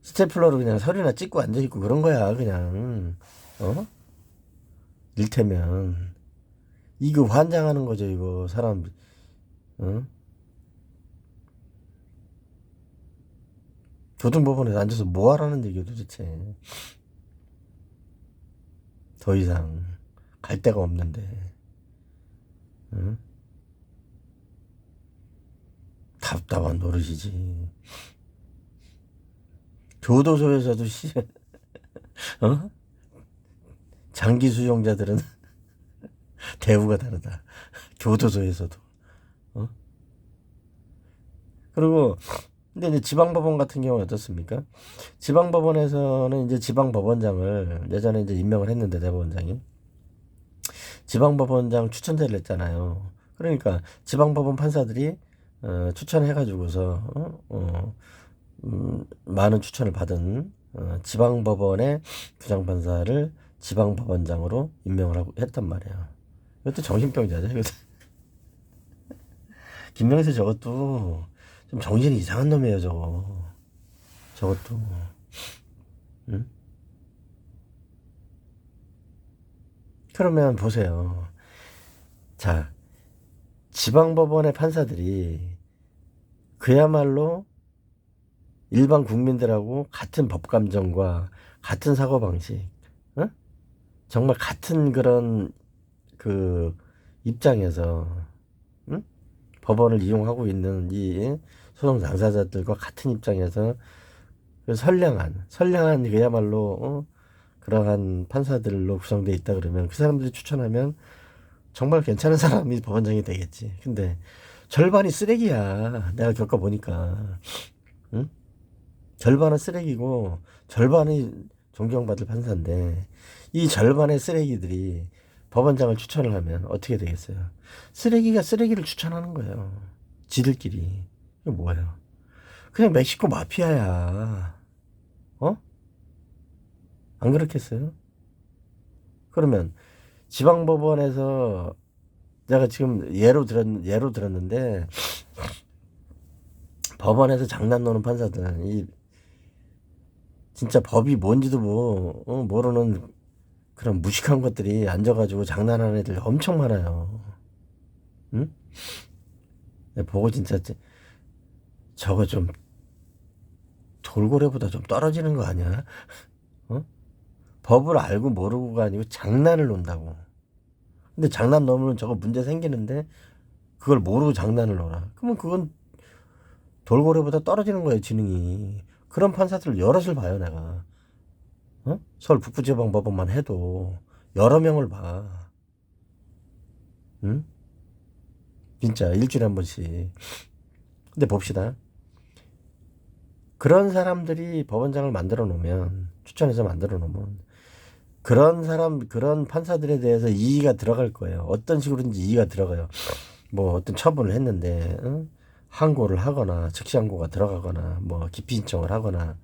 스테플러로 그냥 서류나 찍고 앉아있고 그런 거야, 그냥. 어? 일테면. 이거 환장하는 거죠, 이거. 사람, 어? 교통법원에서 앉아서 뭐 하라는 얘기야, 도대체. 더 이상 갈 데가 없는데. 응? 답답한 노릇이지. 교도소에서도 어? 장기 수용자들은 대우가 다르다. 교도소에서도. 어? 그리고 근데 이제 지방법원 같은 경우는 어떻습니까? 지방법원에서는 이제 지방법원장을 예전에 이제 임명을 했는데 대법원장이 지방법원장 추천제를 했잖아요. 그러니까 지방법원 판사들이 추천해가지고서 많은 추천을 받은 지방법원의 부장판사를 지방법원장으로 임명을 하고 했단 말이에요. 이것도 정신병자죠. 이것도. 김명세 저것도 좀 정신이 이상한 놈이에요, 저거. 저것도. 응? 그러면 보세요. 자, 지방법원의 판사들이 그야말로 일반 국민들하고 같은 법감정과 같은 사고방식, 어? 정말 같은 그런 그 입장에서 응? 법원을 이용하고 있는 이 소송 당사자들과 같은 입장에서 그 선량한 그야말로 그러한 판사들로 구성되어 있다 그러면 그 사람들이 추천하면 정말 괜찮은 사람이 법원장이 되겠지. 근데 절반이 쓰레기야. 내가 겪어보니까. 응? 절반은 쓰레기고 절반이 존경받을 판사인데 이 절반의 쓰레기들이 법원장을 추천을 하면 어떻게 되겠어요? 쓰레기가 쓰레기를 추천하는 거예요. 지들끼리. 이거 뭐예요? 그냥 멕시코 마피아야. 어? 안 그렇겠어요? 그러면 지방법원에서 내가 지금 예로 들었는데 법원에서 장난 노는 판사들 이 진짜 법이 뭔지도 모르는 그런 무식한 것들이 앉아가지고 장난하는 애들 엄청 많아요. 응? 보고 진짜 저거 좀 돌고래보다 좀 떨어지는 거 아니야? 어? 법을 알고 모르고가 아니고 장난을 논다고. 근데 장난 놓으면 저거 문제 생기는데 그걸 모르고 장난을 놀아. 그러면 그건 돌고래보다 떨어지는 거예요, 지능이. 그런 판사들 여럿을 봐요, 내가. 서울 북부지방법원만 해도 여러 명을 봐. 응? 진짜 일주일에 한 번씩. 근데 봅시다. 그런 사람들이 법원장을 만들어 놓으면, 추천해서 만들어 놓으면, 그런 판사들에 대해서 이의가 들어갈 거예요. 어떤 식으로든지 이의가 들어가요. 뭐 어떤 처분을 했는데, 항고를 하거나, 즉시항고가 들어가거나, 뭐 기피 신청을 하거나,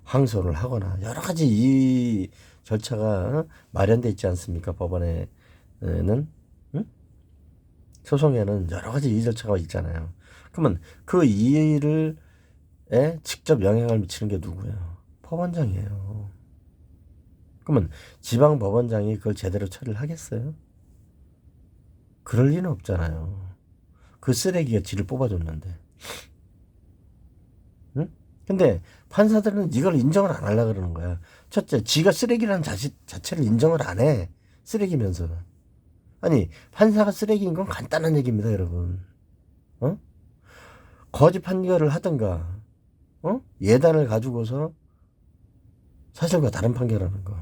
항소를 하거나, 여러 가지 이 절차가 마련돼 있지 않습니까? 법원에는, 소송에는 여러 가지 이의 절차가 있잖아요. 그러면 그 이의를 직접 영향을 미치는 게 누구예요? 법원장이에요. 그러면 지방 법원장이 그걸 제대로 처리를 하겠어요? 그럴 리는 없잖아요. 그 쓰레기가 지를 뽑아줬는데. 응? 근데 판사들은 이걸 인정을 안 하려고 그러는 거야. 첫째, 지가 쓰레기라는 자체를 인정을 안 해. 쓰레기면서. 아니, 판사가 쓰레기인 건 간단한 얘기입니다, 여러분. 거짓 판결을 하든가, 예단을 가지고서 사실과 다른 판결하는 거.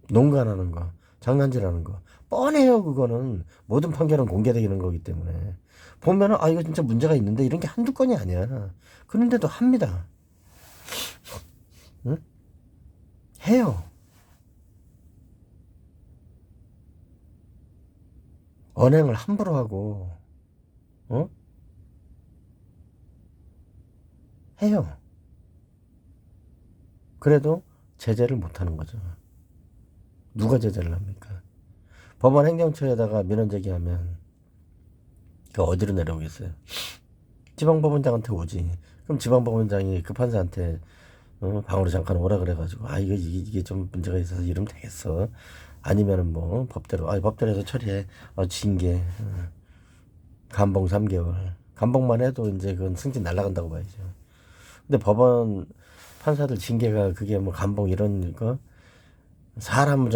농간하는 거, 장난질하는 거. 뻔해요, 그거는. 모든 판결은 공개되는 거기 때문에. 보면은, 아, 이거 진짜 문제가 있는데, 이런 게 한두 건이 아니야. 그런데도 합니다. 응? 해요. 언행을 함부로 하고, 어? 해요. 그래도 제재를 못 하는 거죠. 누가 제재를 합니까? 법원 행정처에다가 민원 제기하면 그 어디로 내려오겠어요? 지방법원장한테 오지. 그럼 지방법원장이 그 판사한테 방으로 잠깐 오라 그래가지고 이게 좀 문제가 있어서 이러면 되겠어. 아니면은 뭐 법대로 법대로해서 처리해. 징계 감봉 3개월. 감봉만 해도 이제 그건 승진 날라간다고 봐야죠. 근데 법원 판사들 징계가 그게 뭐 감봉 이런 거 사람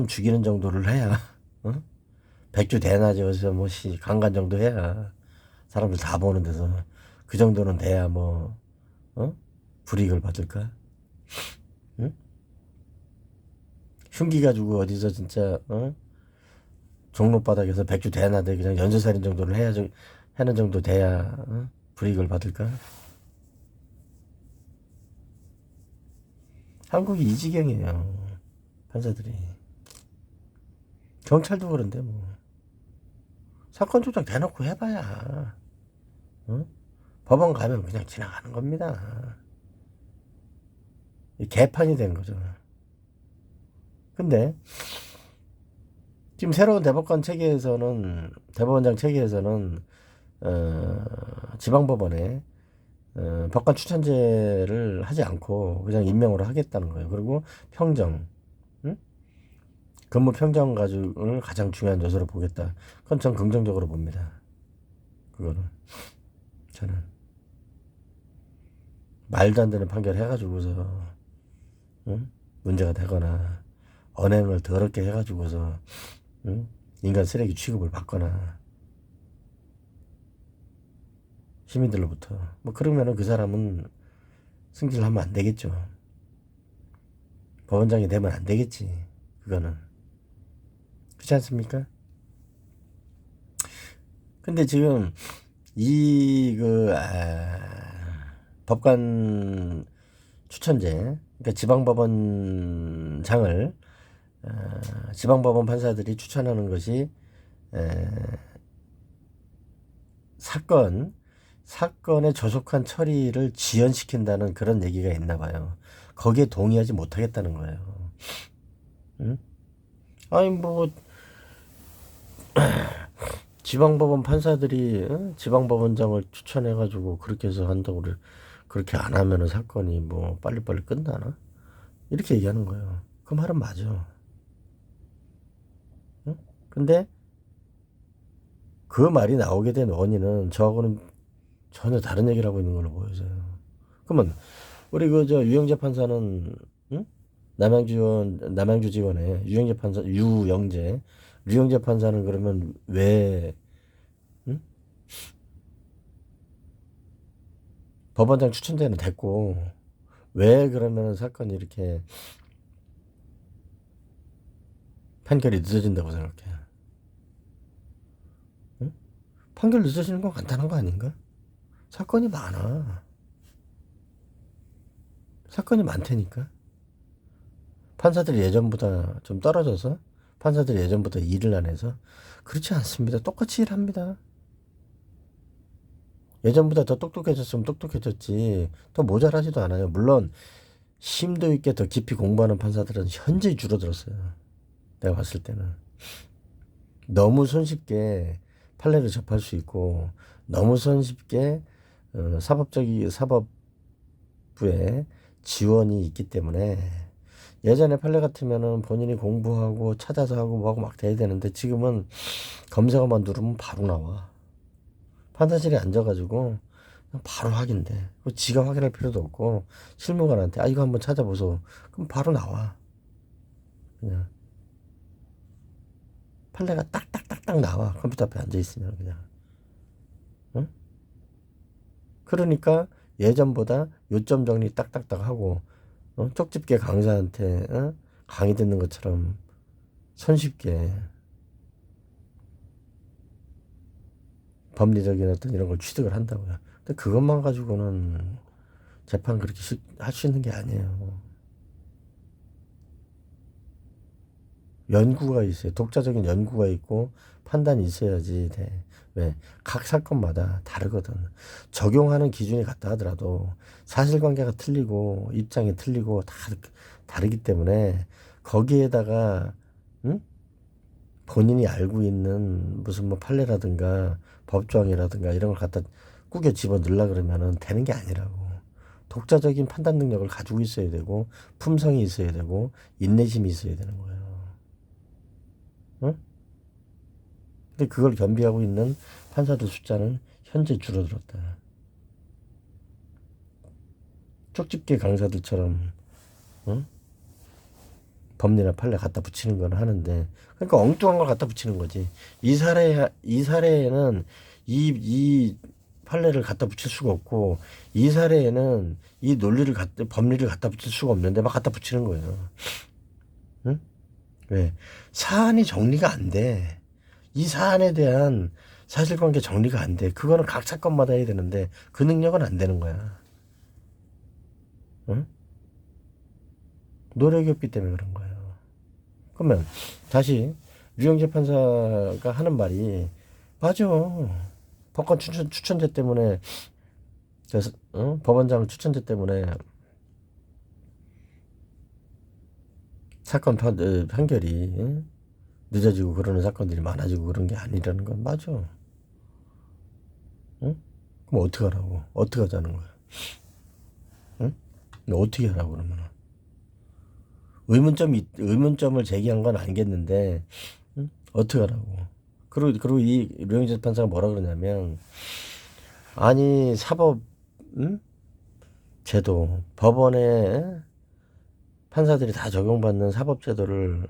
죽이는 정도를 해야 백주 대낮에서 강간 정도 해야 사람들 다 보는 데서 그 정도는 돼야 뭐 불이익을 받을까? 응? 흉기 가지고 어디서 진짜 종로바닥에서 백주 대낮에 그냥 연쇄살인 정도를 하는 정도 돼야 불이익을 받을까? 한국이 이 지경이에요. 판사들이. 경찰도 그런데 뭐. 사건 조작 대놓고 해봐야 법원 가면 그냥 지나가는 겁니다. 개판이 된 거죠. 근데 지금 새로운 대법원장 체계에서는 지방법원에 법관 추천제를 하지 않고 그냥 임명으로 하겠다는 거예요. 그리고 평정, 근무 평정 가지고를 가장 중요한 요소로 보겠다. 그건 전 긍정적으로 봅니다. 그거는 저는 말도 안 되는 판결 해가지고서 문제가 되거나 언행을 더럽게 해가지고서 인간 쓰레기 취급을 받거나 시민들로부터 뭐 그러면은 그 사람은 승진을 하면 안 되겠죠. 법원장이 되면 안 되겠지. 그거는 그렇지 않습니까? 근데 지금 법관 추천제, 그러니까 지방법원장을 지방법원 판사들이 추천하는 것이 사건의 조속한 처리를 지연시킨다는 그런 얘기가 있나 봐요. 거기에 동의하지 못하겠다는 거예요. 응? 지방법원 판사들이 지방법원장을 추천해가지고 그렇게 해서 한다고 그렇게 안 하면은 사건이 뭐 빨리빨리 끝나나? 이렇게 얘기하는 거예요. 그 말은 맞아. 응? 근데 그 말이 나오게 된 원인은 저하고는 전혀 다른 얘기를 하고 있는 걸로 보여져요. 그러면 우리 유영재 판사는 남양주지원에 유영재 판사는 그러면 왜 법원장 추천제는 됐고 왜 그러면 사건이 이렇게 판결이 늦어진다고 생각해? 응? 판결 늦어지는 건 간단한 거 아닌가? 사건이 많아. 사건이 많다니까. 판사들이 예전보다 좀 떨어져서 판사들이 예전보다 일을 안 해서 그렇지 않습니다. 똑같이 일합니다. 예전보다 더 똑똑해졌으면 똑똑해졌지 더 모자라지도 않아요. 물론 심도 있게 더 깊이 공부하는 판사들은 현저히 줄어들었어요. 내가 봤을 때는 너무 손쉽게 판례를 접할 수 있고 너무 손쉽게 사법부의 지원이 있기 때문에 예전에 판례 같으면은 본인이 공부하고 찾아서 하고 뭐하고 막 돼야 되는데 지금은 검색어만 누르면 바로 나와. 판사실에 앉아가지고 바로 확인돼. 지가 확인할 필요도 없고 실무관한테 이거 한번 찾아보소. 그럼 바로 나와. 그냥 판례가 딱딱딱딱 나와. 컴퓨터 앞에 앉아 있으면 그냥. 응? 그러니까 예전보다 요점 정리 딱딱딱 하고 쪽집게 강사한테 강의 듣는 것처럼 손쉽게 법리적인 어떤 이런 걸 취득을 한다고요. 근데 그것만 가지고는 재판 그렇게 할 수 있는 게 아니에요. 연구가 있어요. 독자적인 연구가 있고 판단이 있어야지 돼. 왜? 각 사건마다 다르거든. 적용하는 기준이 같다 하더라도 사실관계가 틀리고 입장이 틀리고 다 다르기 때문에 거기에다가 본인이 알고 있는 무슨 뭐 판례라든가 법조항이라든가 이런 걸 갖다 꾸겨 집어 넣으려 그러면은 되는 게 아니라고. 독자적인 판단 능력을 가지고 있어야 되고, 품성이 있어야 되고, 인내심이 있어야 되는 거예요. 응? 근데 그걸 겸비하고 있는 판사들 숫자는 현재 줄어들었다. 쪽집게 강사들처럼, 응? 법리나 판례 갖다 붙이는 건 하는데, 그러니까 엉뚱한 걸 갖다 붙이는 거지. 이 사례에는 이 판례를 갖다 붙일 수가 없고, 이 사례에는 이 법리를 갖다 붙일 수가 없는데 막 갖다 붙이는 거예요. 응? 왜? 사안이 정리가 안 돼. 이 사안에 대한 사실관계 정리가 안 돼. 그거는 각 사건마다 해야 되는데, 그 능력은 안 되는 거야. 응? 노력이 없기 때문에 그런 거예요. 그러면 다시 류영재 판사가 하는 말이 맞아. 법관 추천제 때문에 법원장 추천제 때문에 사건 판결이 늦어지고 그러는 사건들이 많아지고 그런 게 아니라는 건 맞아. 응? 그럼 어떻게 하라고? 어떻게 하자는 거야? 응? 어떻게 하라고 그러면? 의문점을 제기한 건 알겠는데 응? 어떻게 하라고? 그리고 이 류영재 판사가 뭐라 그러냐면 아니 사법 제도 법원에 판사들이 다 적용받는 사법제도를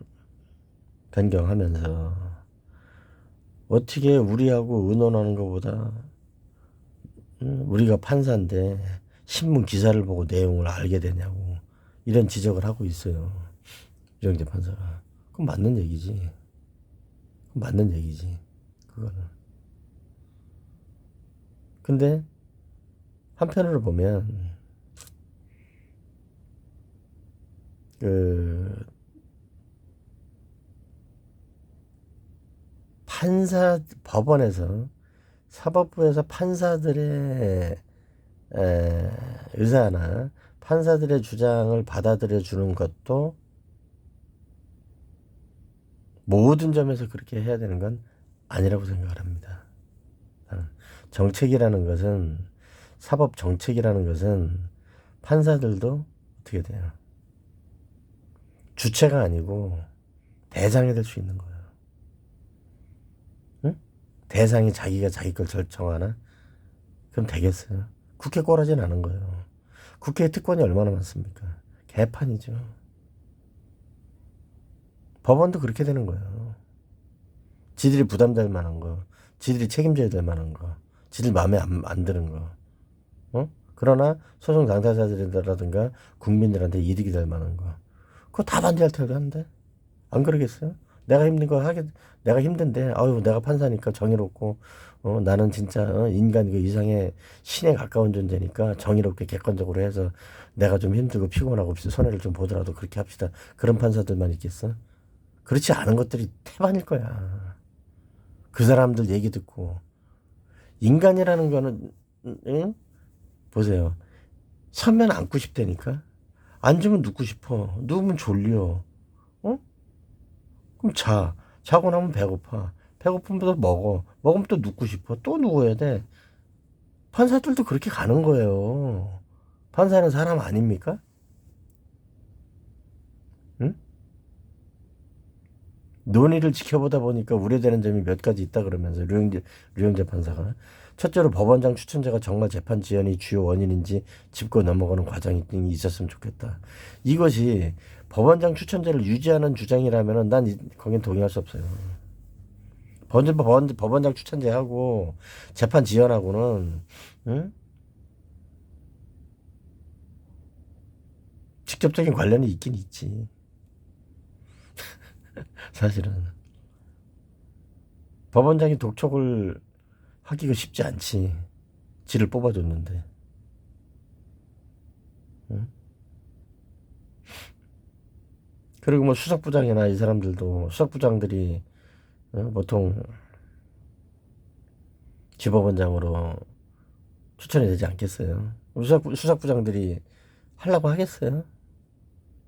변경하면서 어떻게 우리하고 의논하는 것보다 우리가 판사인데 신문 기사를 보고 내용을 알게 되냐고 이런 지적을 하고 있어요. 유영재 판사가. 그건 맞는 얘기지. 그건 맞는 얘기지. 그거는. 근데 한편으로 보면 그 법원에서 사법부에서 판사들의 의사나 판사들의 주장을 받아들여 주는 것도 모든 점에서 그렇게 해야 되는 건 아니라고 생각을 합니다. 정책이라는 것은 사법 정책이라는 것은 판사들도 어떻게 돼요? 주체가 아니고 대상이 될 수 있는 거예요. 응? 대상이 자기가 자기 걸 결정하나? 그럼 되겠어요? 국회 꼬라지는 않은 거예요. 국회에 특권이 얼마나 많습니까? 개판이죠. 법원도 그렇게 되는 거예요. 지들이 부담될 만한 거, 지들이 책임져야 될 만한 거, 지들 마음에 안 드는 거. 그러나 소송 당사자들이라든가 국민들한테 이득이 될 만한 거. 그거 다 반대할 테고 하는데 안 그러겠어요? 내가 힘든 거 내가 힘든데 아유 내가 판사니까 정의롭고 나는 진짜 인간 그 이상의 신에 가까운 존재니까 정의롭게 객관적으로 해서 내가 좀 힘들고 피곤하고 손해를 좀 보더라도 그렇게 합시다. 그런 판사들만 있겠어? 그렇지 않은 것들이 태반일 거야. 그 사람들 얘기 듣고 인간이라는 거는 응? 보세요. 서면 앉고 싶다니까. 앉으면 눕고 싶어. 누우면 졸려. 어? 그럼 자. 자고 나면 배고파. 배고프면 또 먹어. 먹으면 또 눕고 싶어. 또 누워야 돼. 판사들도 그렇게 가는 거예요. 판사는 사람 아닙니까? 응? 논의를 지켜보다 보니까 우려되는 점이 몇 가지 있다 그러면서 류영재 판사가 첫째로 법원장 추천제가 정말 재판 지연이 주요 원인인지 짚고 넘어가는 과정이 있었으면 좋겠다. 이것이 법원장 추천제를 유지하는 주장이라면은 거긴 동의할 수 없어요. 법원장 추천제하고 재판 지연하고는 응? 직접적인 관련이 있긴 있지. 사실은 법원장이 독촉을 하기가 쉽지 않지. 지를 뽑아줬는데. 응? 그리고 뭐 수석부장이나 이 사람들도 수석부장들이 보통 지법원장으로 추천이 되지 않겠어요. 수석부장들이 하려고 하겠어요.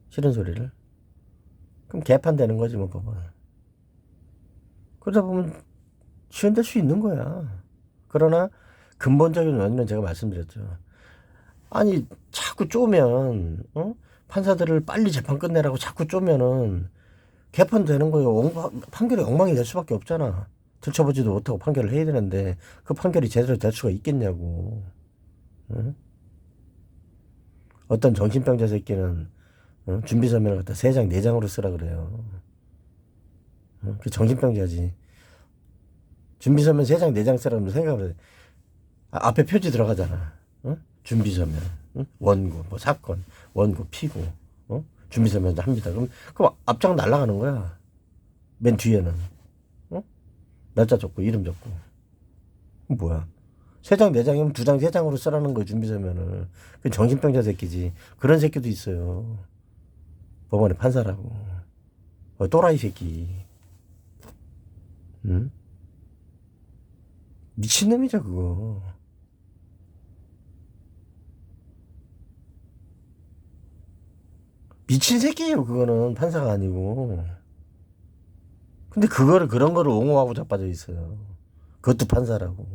싫은 소리를. 그럼 개판되는 거지 뭐 법은. 그러다 보면 지연될 수 있는 거야. 그러나 근본적인 원인은 제가 말씀드렸죠. 아니 자꾸 쪼면 판사들을 빨리 재판 끝내라고 자꾸 쪼면은 개판되는 거예요. 판결이 엉망이 될 수밖에 없잖아. 들춰보지도 못하고 판결을 해야 되는데 그 판결이 제대로 될 수가 있겠냐고. 응? 어떤 정신병자 새끼는 준비서면을 갖다 3장 4장으로 쓰라 그래요. 그 정신병자지. 준비서면 3장 4장 쓰라면 생각을 해. 앞에 표지 들어가잖아. 준비서면, 원고, 뭐 사건, 원고, 피고, 준비서면 합니다. 그럼 앞장 날아가는 거야. 맨 뒤에는 날짜 적고 이름 적고. 뭐야? 3장 4장이면 2장 3장으로 쓰라는 거야. 준비서면을. 그 정신병자 새끼지. 그런 새끼도 있어요. 법원의 판사라고. 또라이 새끼. 응? 미친놈이죠 그거. 미친 새끼예요 그거는. 판사가 아니고. 근데 그런 거를 옹호하고 자빠져 있어요. 그것도 판사라고.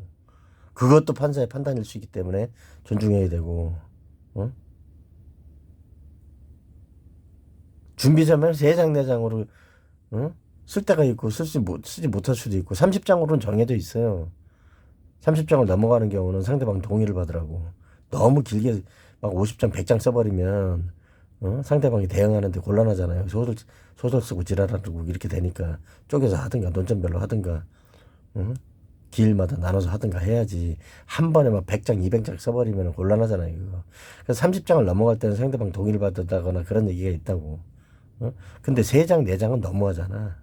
그것도 판사의 판단일 수 있기 때문에 존중해야 되고. 준비서면 3장 4장으로 쓸 때가 있고 쓰지 못할 수도 있고 30장으로는 정해져 있어요. 30장을 넘어가는 경우는 상대방 동의를 받으라고. 너무 길게 막 50장 100장 써버리면 상대방이 대응하는데 곤란하잖아요. 소설 쓰고 지랄하고 이렇게 되니까 쪼개서 하든가 논점별로 하든가 기일마다 나눠서 하든가 해야지. 한 번에 막 100장 200장 써버리면 곤란하잖아요. 이거. 그래서 30장을 넘어갈 때는 상대방 동의를 받았다거나 그런 얘기가 있다고. 근데 3장 4장은 너무하잖아.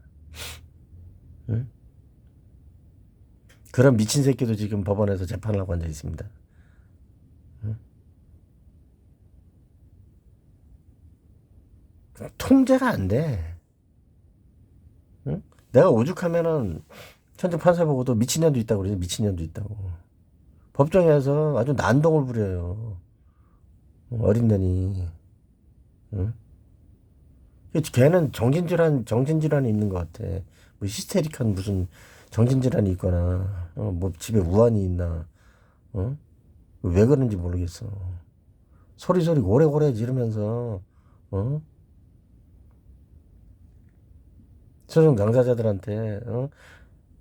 그런 미친 새끼도 지금 법원에서 재판을 하고 앉아 있습니다. 통제가 안 돼. 내가 오죽하면은 천재 판사 보고도 미친년도 있다고 그러지. 미친년도 있다고. 법정에서 아주 난동을 부려요. 어린년이. 응? 걔는 정신질환이 있는 것 같아. 뭐 히스테릭한 무슨 정신질환이 있거나, 뭐 집에 우환이 있나, 왜 그런지 모르겠어. 소리 고래고래 지르면서, 소송 당사자들한테,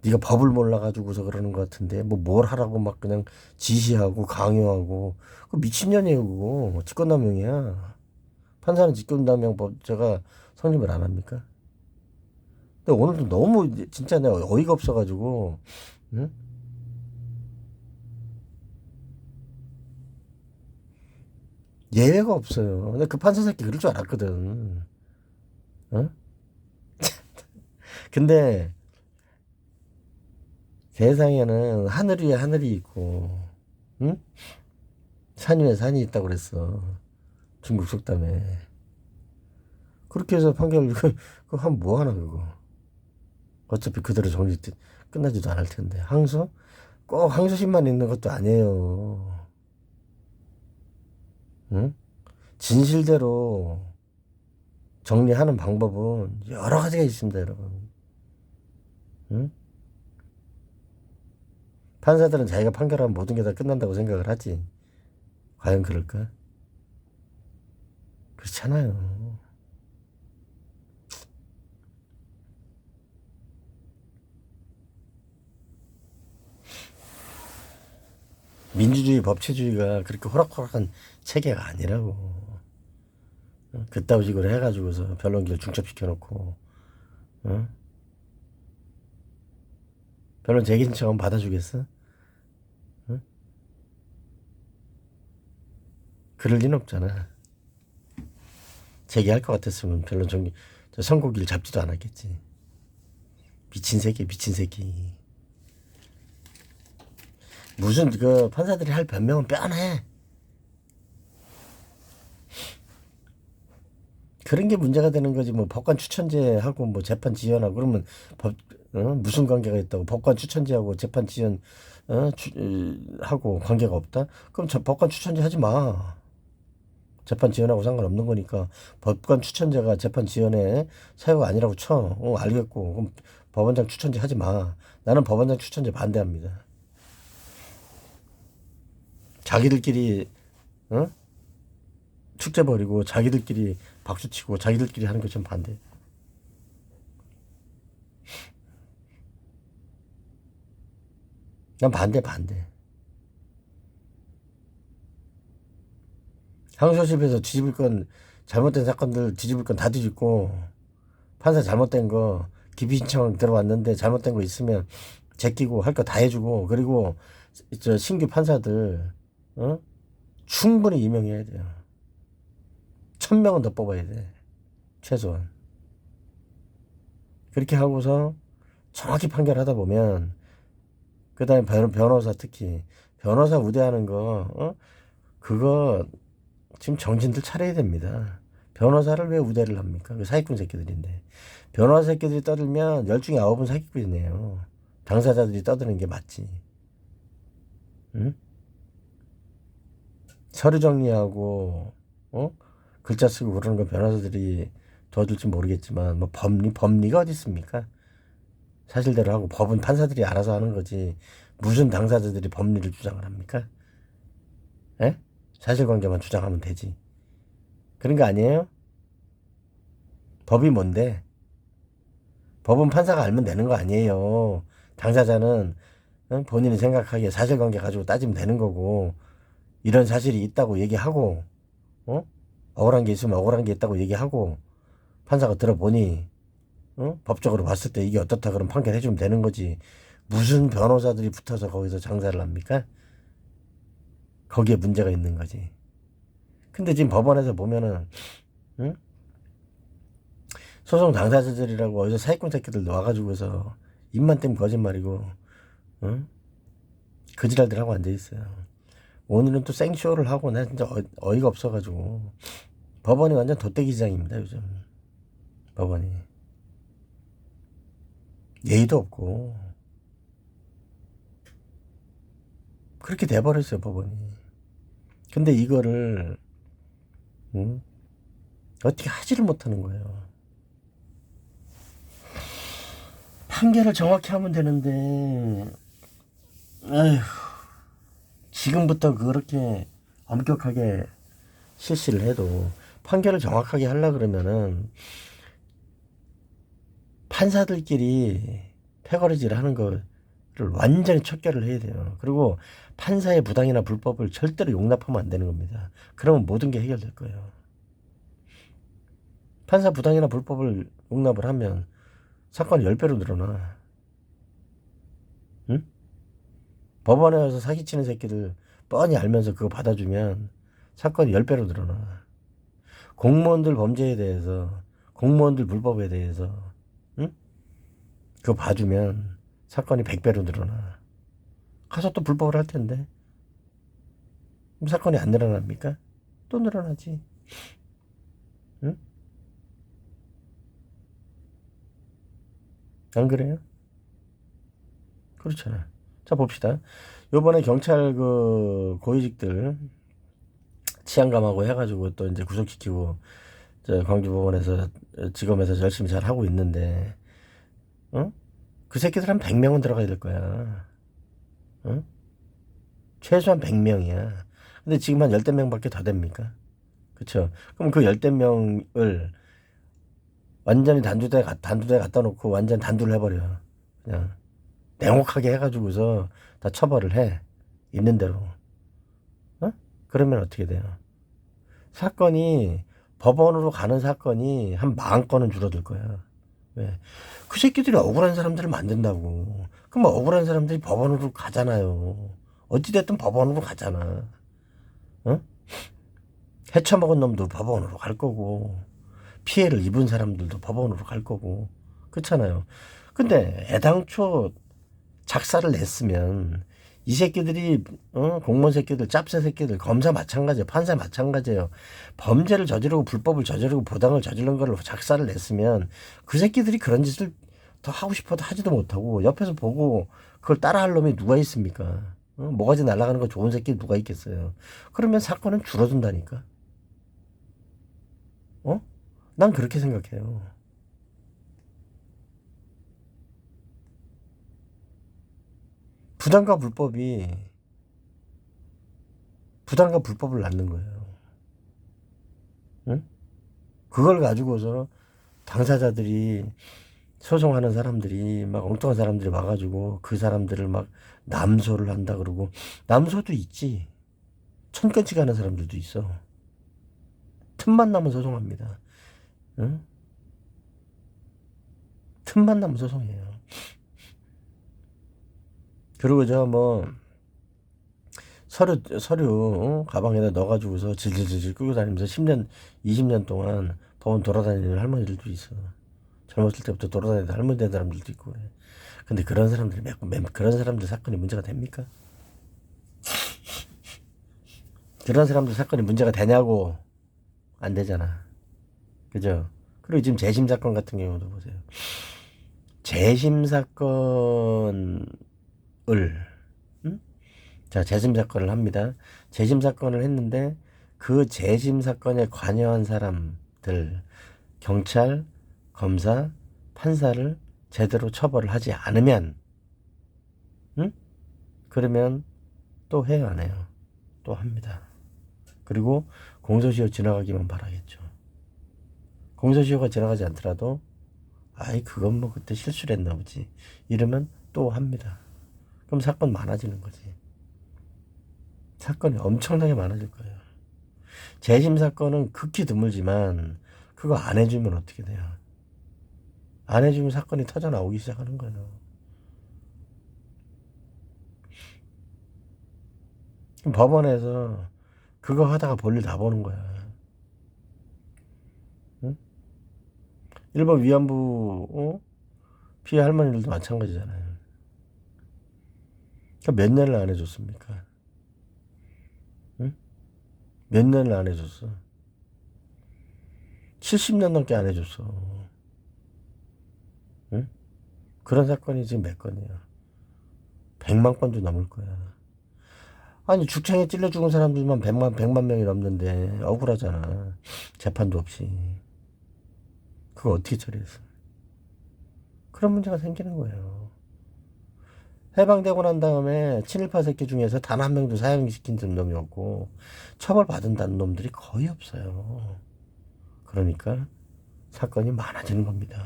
네가 법을 몰라가지고서 그러는 것 같은데, 뭐 뭘 하라고 막 그냥 지시하고 강요하고, 그 미친년이에요, 그거. 직권남용이야. 판사는 직권남용법제가 성립을 안 합니까? 근데 오늘도 너무 진짜 내가 어이가 없어가지고, 응? 예외가 없어요. 근데 그 판사 새끼 그럴 줄 알았거든. 어? 근데 세상에는 하늘 위에 하늘이 있고, 응? 산 위에 산이 있다고 그랬어. 중국 속담에. 그렇게 해서 판결, 그거 하면 뭐하나, 그거. 어차피 그대로 끝나지도 않을 텐데. 항소? 꼭 항소심만 있는 것도 아니에요. 응? 진실대로 정리하는 방법은 여러 가지가 있습니다, 여러분. 응? 판사들은 자기가 판결하면 모든 게 다 끝난다고 생각을 하지. 과연 그럴까? 그렇잖아요. 민주주의, 법치주의가 그렇게 호락호락한 체계가 아니라고. 그따위 식으로 해가지고서 변론기를 중첩시켜놓고, 변론 제기 신청하면 받아주겠어? 그럴 리는 없잖아. 제기할 것 같았으면 변론 선고기를 잡지도 않았겠지. 미친 새끼, 미친 새끼. 무슨 그 판사들이 할 변명은 뻔해. 그런 게 문제가 되는 거지. 뭐 법관 추천제하고 뭐 재판 지연하고 그러면 무슨 관계가 있다고. 법관 추천제하고 재판 지연 하고 관계가 없다? 그럼 법관 추천제 하지 마. 재판 지연하고 상관없는 거니까. 법관 추천제가 재판 지연에 사유가 아니라고 쳐. 알겠고. 그럼 법원장 추천제 하지 마. 나는 법원장 추천제 반대합니다. 자기들끼리 어? 축제 벌이고 자기들끼리 박수치고 자기들끼리 하는 거 좀 반대. 난 반대. 항소심에서 뒤집을 건 잘못된 사건들 뒤집을 건 다 뒤집고 판사 잘못된 거 기피 신청 들어왔는데 잘못된 거 있으면 제끼고 할 거 다 해주고 그리고 저 신규 판사들 어? 충분히 임명해야 돼요. 1,000명은 더 뽑아야 돼. 최소한. 그렇게 하고서 정확히 판결하다 보면 그 다음에 변호사 특히 변호사 우대하는 거 그거 지금 정신들 차려야 됩니다. 변호사를 왜 우대를 합니까? 그 사기꾼 새끼들인데. 변호사 새끼들이 떠들면 10중에 9은 사기꾼이네요. 당사자들이 떠드는 게 맞지. 응? 서류 정리하고 글자 쓰고 그러는 거 변호사들이 도와줄지 모르겠지만 뭐 법리가 어디 있습니까? 사실대로 하고 법은 판사들이 알아서 하는 거지 무슨 당사자들이 법리를 주장을 합니까? 에? 사실관계만 주장하면 되지. 그런 거 아니에요? 법이 뭔데? 법은 판사가 알면 되는 거 아니에요. 당사자는 본인이 생각하기에 사실관계 가지고 따지면 되는 거고 이런 사실이 있다고 얘기하고 억울한 게 있으면 억울한 게 있다고 얘기하고 판사가 들어보니 법적으로 봤을 때 이게 어떻다 그럼 판결해주면 되는 거지. 무슨 변호사들이 붙어서 거기서 장사를 합니까? 거기에 문제가 있는 거지. 근데 지금 법원에서 보면은 응? 소송 당사자들이라고 어디서 사기꾼 새끼들 와가지고서 입만 떼면 거짓말이고 응? 그 지랄들 하고 앉아있어요. 오늘은 또 생쇼를 하고 나 진짜 어이가 없어가지고 법원이 완전 돗대기장입니다 요즘. 법원이 예의도 없고 그렇게 돼버렸어요 법원이. 근데 이거를 응? 어떻게 하지를 못하는 거예요. 판결을 정확히 하면 되는데 에휴, 지금부터 그렇게 엄격하게 실시를 해도 판결을 정확하게 하려 그러면은 판사들끼리 패거리질 하는 거를 완전히 척결을 해야 돼요. 그리고 판사의 부당이나 불법을 절대로 용납하면 안 되는 겁니다. 그러면 모든 게 해결될 거예요. 판사 부당이나 불법을 용납을 하면 사건이 10배로 늘어나. 응? 법원에 와서 사기치는 새끼들 뻔히 알면서 그거 받아주면 사건이 10배로 늘어나. 공무원들 범죄에 대해서 공무원들 불법에 대해서 응? 그거 봐주면 사건이 100배로 늘어나. 가서 또 불법을 할 텐데 그럼 사건이 안 늘어납니까? 또 늘어나지. 응? 안 그래요? 그렇잖아. 자 봅시다. 요번에 경찰 그 고위직들 치안감하고 해가지고 또 이제 구속시키고 저 광주법원에서 지검에서 열심히 잘 하고 있는데 어? 그 새끼들 한 100명은 들어가야 될 거야. 어? 최소한 100명이야. 근데 지금 한 열댓 명밖에 더 됩니까? 그쵸? 그럼 그 열댓 명을 완전히 단두대 갖다 놓고 완전 단두를 해버려. 그냥 냉혹하게 해가지고서 다 처벌을 해. 있는 대로. 어? 그러면 어떻게 돼요? 사건이 법원으로 가는 사건이 한 40건은 줄어들 거야. 왜? 그 새끼들이 억울한 사람들을 만든다고. 그럼 억울한 사람들이 법원으로 가잖아요. 어찌됐든 법원으로 가잖아. 어? 해쳐먹은 놈도 법원으로 갈 거고, 피해를 입은 사람들도 법원으로 갈 거고, 그렇잖아요. 근데 애당초 작사를 냈으면 이 새끼들이 공무원 새끼들, 짭새 새끼들, 검사 마찬가지예요. 판사 마찬가지예요. 범죄를 저지르고 불법을 저지르고 부당을 저지른 거를 작사를 냈으면 그 새끼들이 그런 짓을 더 하고 싶어도 하지도 못하고 옆에서 보고 그걸 따라할 놈이 누가 있습니까? 모가지 날아가는 거 좋은 새끼 누가 있겠어요? 그러면 사건은 줄어든다니까. 어? 난 그렇게 생각해요. 부당과 불법이 부당과 불법을 낳는 거예요. 응? 그걸 가지고서 당사자들이 소송하는 사람들이 막 엉뚱한 사람들이 와가지고 그 사람들을 막 남소를 한다 그러고 남소도 있지. 1000건씩 하는 사람들도 있어. 틈만 나면 소송합니다. 응? 틈만 나면 소송해요. 그리고 저 뭐 서류 가방에다 넣어가지고서 질질질질 끌고 다니면서 10년 20년 동안 법원 돌아다니는 할머니들도 있어. 젊었을 때부터 돌아다니는 할머니 된 사람들도 있고 그래. 근데 그런 사람들이 그런 사람들 사건이 문제가 됩니까? 그런 사람들 사건이 문제가 되냐고. 안 되잖아. 그죠? 그리고 지금 재심 사건 같은 경우도 보세요. 재심 사건을 응? 자, 재심 사건을 합니다. 재심 사건을 했는데 그 재심 사건에 관여한 사람들, 경찰, 검사, 판사를 제대로 처벌을 하지 않으면, 응? 그러면 또 해요, 안 해요? 또 합니다. 그리고 공소시효 지나가기만 바라겠죠. 공소시효가 지나가지 않더라도, 아이, 그건 뭐 그때 실수를 했나 보지. 이러면 또 합니다. 그럼 사건 많아지는 거지. 사건이 엄청나게 많아질 거예요. 재심 사건은 극히 드물지만 그거 안 해주면 어떻게 돼요? 안 해주면 사건이 터져 나오기 시작하는 거예요. 그럼 법원에서 그거 하다가 볼일 다 보는 거야. 응? 일본 위안부 피해 할머니들도 마찬가지잖아요. 그러니까 몇 년을 안 해줬습니까? 응? 몇 년을 안 해줬어. 70년 넘게 안 해줬어. 응? 그런 사건이 지금 몇 건이야? 100만 건도 넘을 거야. 아니 죽창에 찔러 죽은 사람들만 100만 명이 넘는데 억울하잖아. 재판도 없이. 그거 어떻게 처리했어? 그런 문제가 생기는 거예요. 해방되고 난 다음에 친일파 새끼 중에서 단 한 명도 사형시킨 놈이 없고 처벌받은다는 놈들이 거의 없어요. 그러니까 사건이 많아지는 겁니다.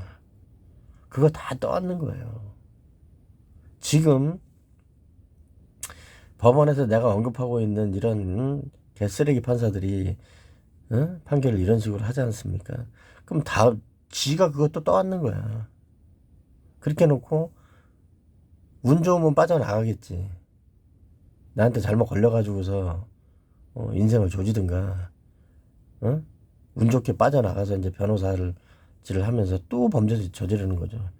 그거 다 떠안는 거예요. 지금 법원에서 내가 언급하고 있는 이런 개쓰레기 판사들이 판결을 이런 식으로 하지 않습니까? 그럼 다 지가 그것도 떠안는 거야. 그렇게 놓고 운 좋으면 빠져나가겠지. 나한테 잘못 걸려가지고서 인생을 조지든가, 어? 운 좋게 빠져나가서 이제 변호사를 하면서 또 범죄를 저지르는 거죠.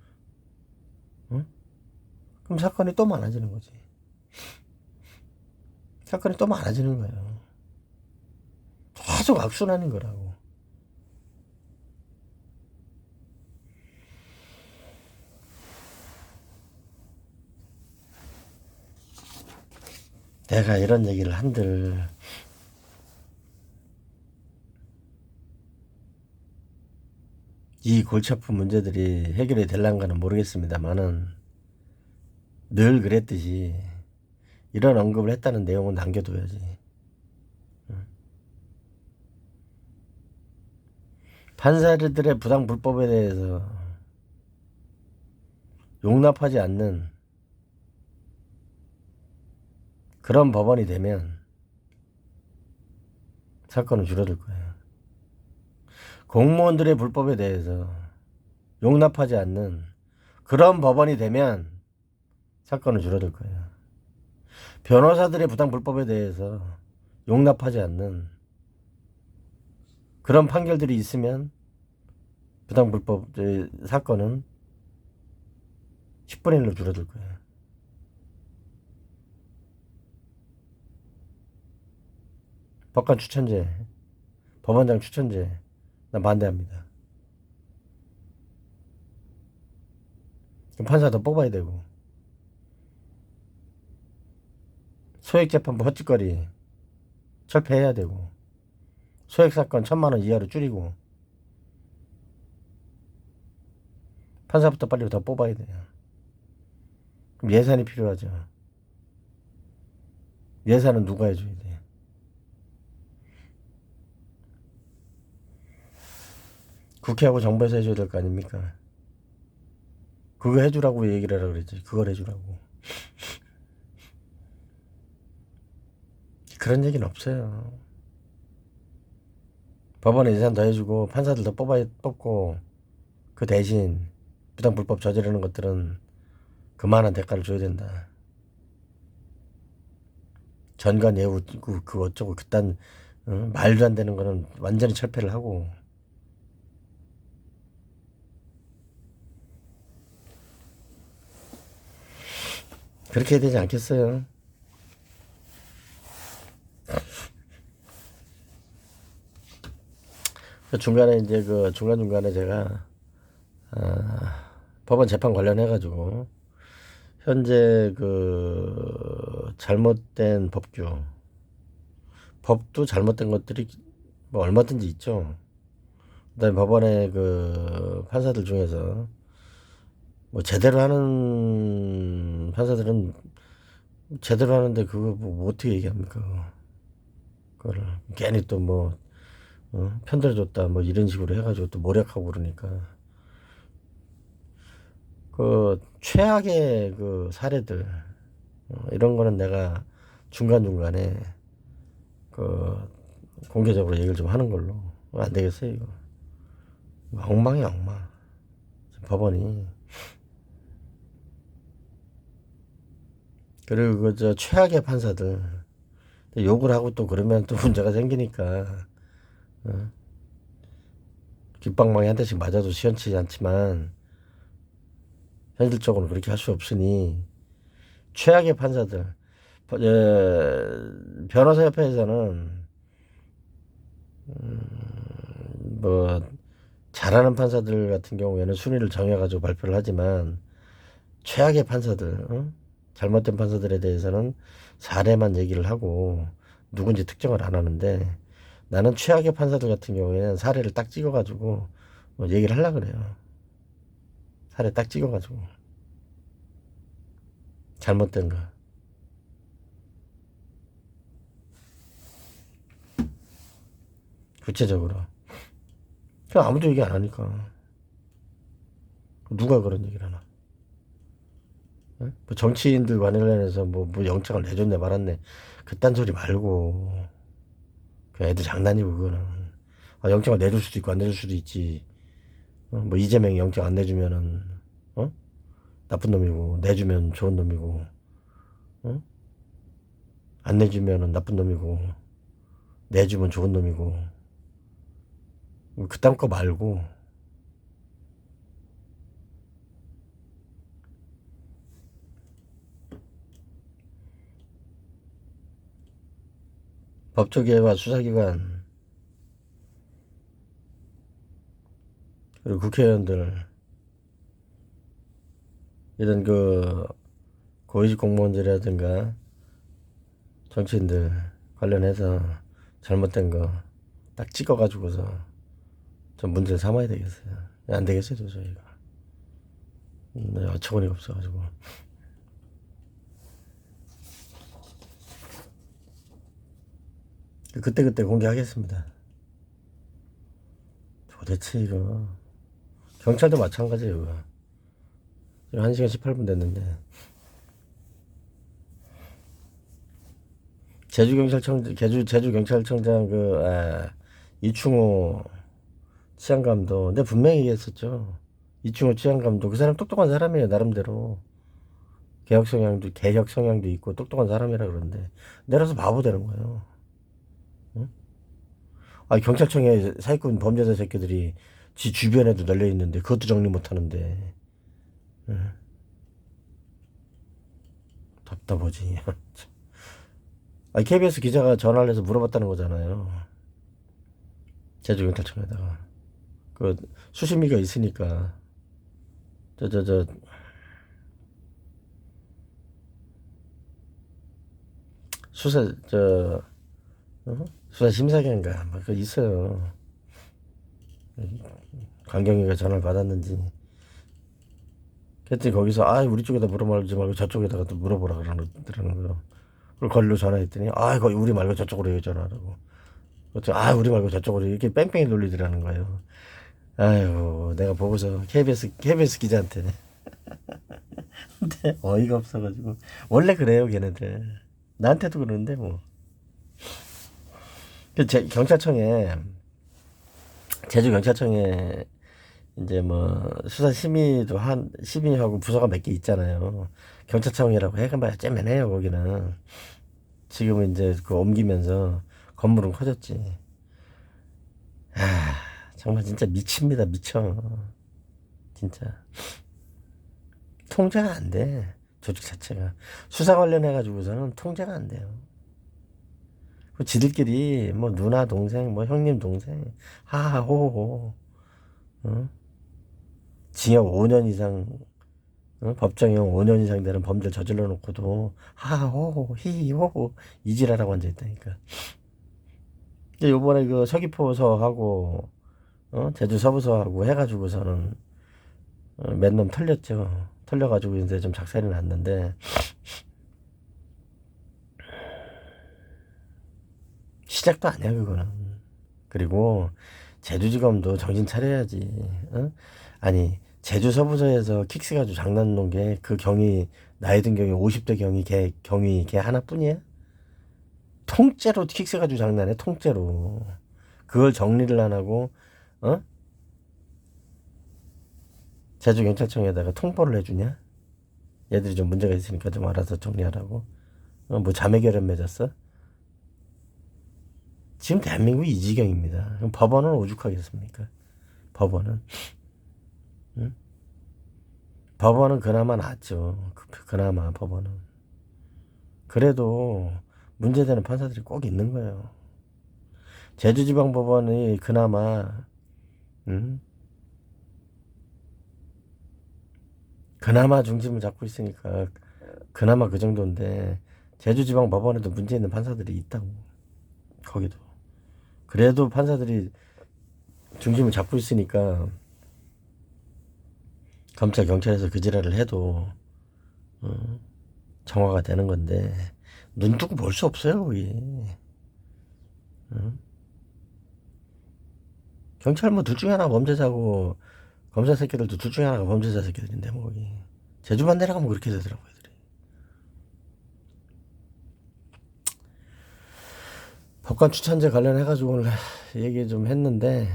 응? 그럼 사건이 또 많아지는 거지. 사건이 또 많아지는 거예요. 계속 악순환인 거라고. 내가 이런 얘기를 한들 이 골치 아픈 문제들이 해결이 될란가는 모르겠습니다만은 늘 그랬듯이 이런 언급을 했다는 내용은 남겨둬야지. 판사들의 부당 불법에 대해서 용납하지 않는 그런 법원이 되면 사건은 줄어들 거예요. 공무원들의 불법에 대해서 용납하지 않는 그런 법원이 되면 사건은 줄어들 거예요. 변호사들의 부당 불법에 대해서 용납하지 않는 그런 판결들이 있으면 부당 불법 사건은 10분의 1로 줄어들 거예요. 법관 추천제, 법원장 추천제, 난 반대합니다. 그럼 판사 더 뽑아야 되고, 소액재판부 헛짓거리 철폐해야 되고, 소액사건 1000만 원 이하로 줄이고, 판사부터 빨리 더 뽑아야 돼요. 그럼 예산이 필요하죠. 예산은 누가 해줘야 돼? 국회하고 정부에서 해줘야 될 거 아닙니까? 그거 해주라고 얘기를 하라 그랬지. 그걸 해주라고. 그런 얘기는 없어요. 법원에 예산 더 해주고 판사들 더 뽑고 그 대신 부당불법 저지르는 것들은 그만한 대가를 줘야 된다. 전관 예우 그 어쩌고 그딴 말도 안 되는 거는 완전히 철폐를 하고. 그렇게 해야 되지 않겠어요? 중간에 이제 그 중간중간에 제가 법원 재판 관련해가지고 현재 그 잘못된 법도 잘못된 것들이 뭐 얼마든지 있죠. 그다음에 법원의 그 판사들 중에서 뭐 제대로 하는 판사들은 제대로 하는데 그거 뭐 어떻게 얘기합니까? 그거를 괜히 또 뭐 편들어줬다 뭐 이런 식으로 해가지고 또 모략하고 그러니까 그 최악의 그 사례들 이런 거는 내가 중간중간에 그 공개적으로 얘기를 좀 하는 걸로. 안 되겠어요 이거. 엉망이야 엉망. 법원이. 그리고 그 저 최악의 판사들 욕을 하고 또 그러면 또 문제가 생기니까 귓방망이 한 대씩 맞아도 시원치 않지만 현실적으로 그렇게 할 수 없으니 최악의 판사들 변호사협회에서는 뭐 잘하는 판사들 같은 경우에는 순위를 정해가지고 발표를 하지만 최악의 판사들 잘못된 판사들에 대해서는 사례만 얘기를 하고 누군지 특정을 안 하는데 나는 최악의 판사들 같은 경우에는 사례를 딱 찍어가지고 뭐 얘기를 하려고 그래요. 사례 딱 찍어가지고 잘못된 거. 구체적으로. 아무도 얘기 안 하니까. 누가 그런 얘기를 하나. 뭐 정치인들 관련해서 뭐 영장을 내줬네 말았네. 그딴 소리 말고. 그 애들 장난이고 그거는. 영장을 내줄 수도 있고 안 내줄 수도 있지. 뭐 이재명이 영장 안 내주면은 나쁜 놈이고 내주면 좋은 놈이고 안 내주면은 나쁜 놈이고 내주면 좋은 놈이고 그딴 거 말고 법조계와 수사기관 그리고 국회의원들 이런 그 고위직 공무원들이라든가 정치인들 관련해서 잘못된 거 딱 찍어가지고서 좀 문제를 삼아야 되겠어요. 안 되겠어요 도저히 이거. 어처구니가 없어가지고. 그때그때 공개하겠습니다. 도대체 이거 경찰도 마찬가지예요. 이거. 지금 1시간 18분 됐는데 제주경찰청장 이충호 치안감독 근데 분명히 얘기했었죠. 이충호 치안감독 그 사람 똑똑한 사람이에요. 나름대로 개혁 성향도 있고 똑똑한 사람이라 그러는데 내려서 바보 되는 거예요. 응? 경찰청에 사기꾼 범죄자 새끼들이 지 주변에도 널려 있는데 그것도 정리 못 하는데 응? 답답하지. KBS 기자가 전화를 해서 물어봤다는 거잖아요. 제주경찰청에다가 그 수신미가 있으니까 수사 심사기인가 뭐 그 있어요. 강경위가 전화를 받았는지 그랬더니 거기서 우리 쪽에다 물어보지 말고 저쪽에다가 또 물어보라 그러는 거요. 그걸 걸로 전화했더니 거기 우리 말고 저쪽으로 전화하라고. 그랬더니 우리 말고 저쪽으로 이렇게 뺑뺑이 돌리더라는 거예요. 아유, 내가 보고서 KBS 기자한테. 근데 어이가 없어가지고. 원래 그래요, 걔네들. 나한테도 그러는데, 뭐. 경찰청에, 제주경찰청에, 이제 뭐, 심의하고 부서가 몇 개 있잖아요. 경찰청이라고 해봐야 째면해요, 거기는. 지금은 이제 그 옮기면서 건물은 커졌지. 아, 정말 진짜 미칩니다, 미쳐. 진짜. 통제가 안 돼. 조직 자체가. 수사 관련해가지고서는 통제가 안 돼요. 그 지들끼리 뭐 누나 동생 뭐 형님 동생 하하호호 어? 징역 5년 이상 법정형 5년 이상 되는 범죄를 저질러 놓고도 하하호호 히히호호 이지랄하고 앉아있다니까. 근데 요번에 그 서귀포서하고 제주 서부서하고 해가지고서는 몇 놈 털렸죠. 털려가지고 이제 좀 작살이 났는데 시작도 아니야 그거는. 그리고 제주지검도 정신 차려야지. 어? 아니 제주 서부서에서 킥스 가지고 장난 놓은 게 그 경위 나이 든 경위 50대 경위 걔 하나뿐이야? 통째로 킥스 가지고 장난해 통째로. 그걸 정리를 안 하고 제주경찰청에다가 통보를 해주냐? 얘들이 좀 문제가 있으니까 좀 알아서 정리하라고. 뭐 자매결연 맺었어? 지금 대한민국이 이 지경입니다. 그럼 법원은 오죽하겠습니까? 법원은. 응? 법원은 그나마 낫죠. 그나마 법원은. 그래도 문제되는 판사들이 꼭 있는 거예요. 제주지방법원이 그나마 그나마 중심을 잡고 있으니까 그나마 그 정도인데 제주지방법원에도 문제 있는 판사들이 있다고. 거기도. 그래도 판사들이 중심을 잡고 있으니까 검찰 경찰에서 그 지랄을 해도 정화가 되는 건데 눈 뜨고 볼 수 없어요 거기. 경찰 뭐 둘 중에 하나 범죄자고 검사 새끼들도 둘 중에 하나가 범죄자 새끼들인데 뭐 거기 제주만 내려가면 그렇게 되더라고 애들이. 법관 추천제 관련해가지고 오늘 얘기 좀 했는데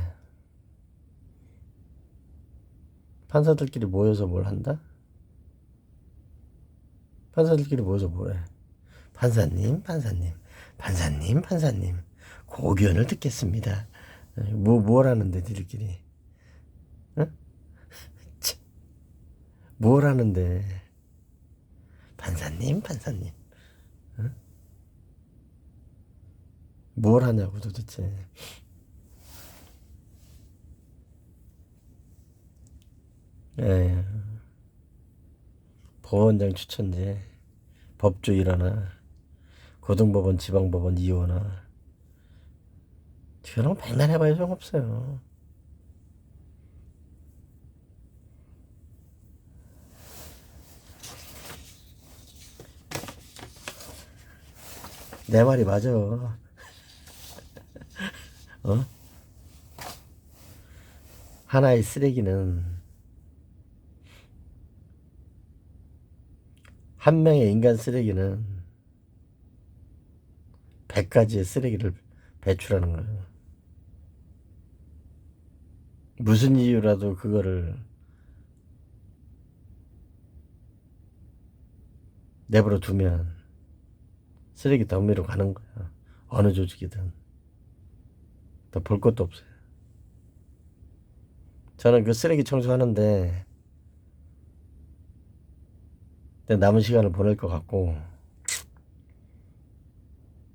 판사들끼리 모여서 뭘 한다? 판사들끼리 모여서 뭐래? 판사님 고견을 듣겠습니다. 뭘 하는데 니들끼리? 응? 뭘 하는데? 판사님 응? 뭘 하냐고 도대체. 예. 법원장 추천제, 법조 일하나, 고등법원, 지방법원 이호나. 그런 거 맨날 해봐야 소용없어요. 내 말이 맞아. 하나의 쓰레기는 한 명의 인간 쓰레기는 100가지의 쓰레기를 배출하는 거예요. 무슨 이유라도 그거를 내버려 두면 쓰레기 덤비로 가는 거야. 어느 조직이든. 더 볼 것도 없어요. 저는 그 쓰레기 청소하는데 남은 시간을 보낼 것 같고,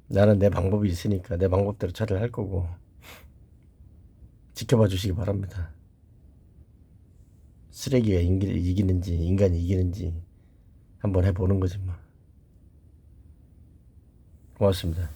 나는 내 방법이 있으니까 내 방법대로 처리를 할 거고, 지켜봐 주시기 바랍니다. 쓰레기가 이기는지 인간이 이기는지 한번 해보는 거지 뭐. 고맙습니다.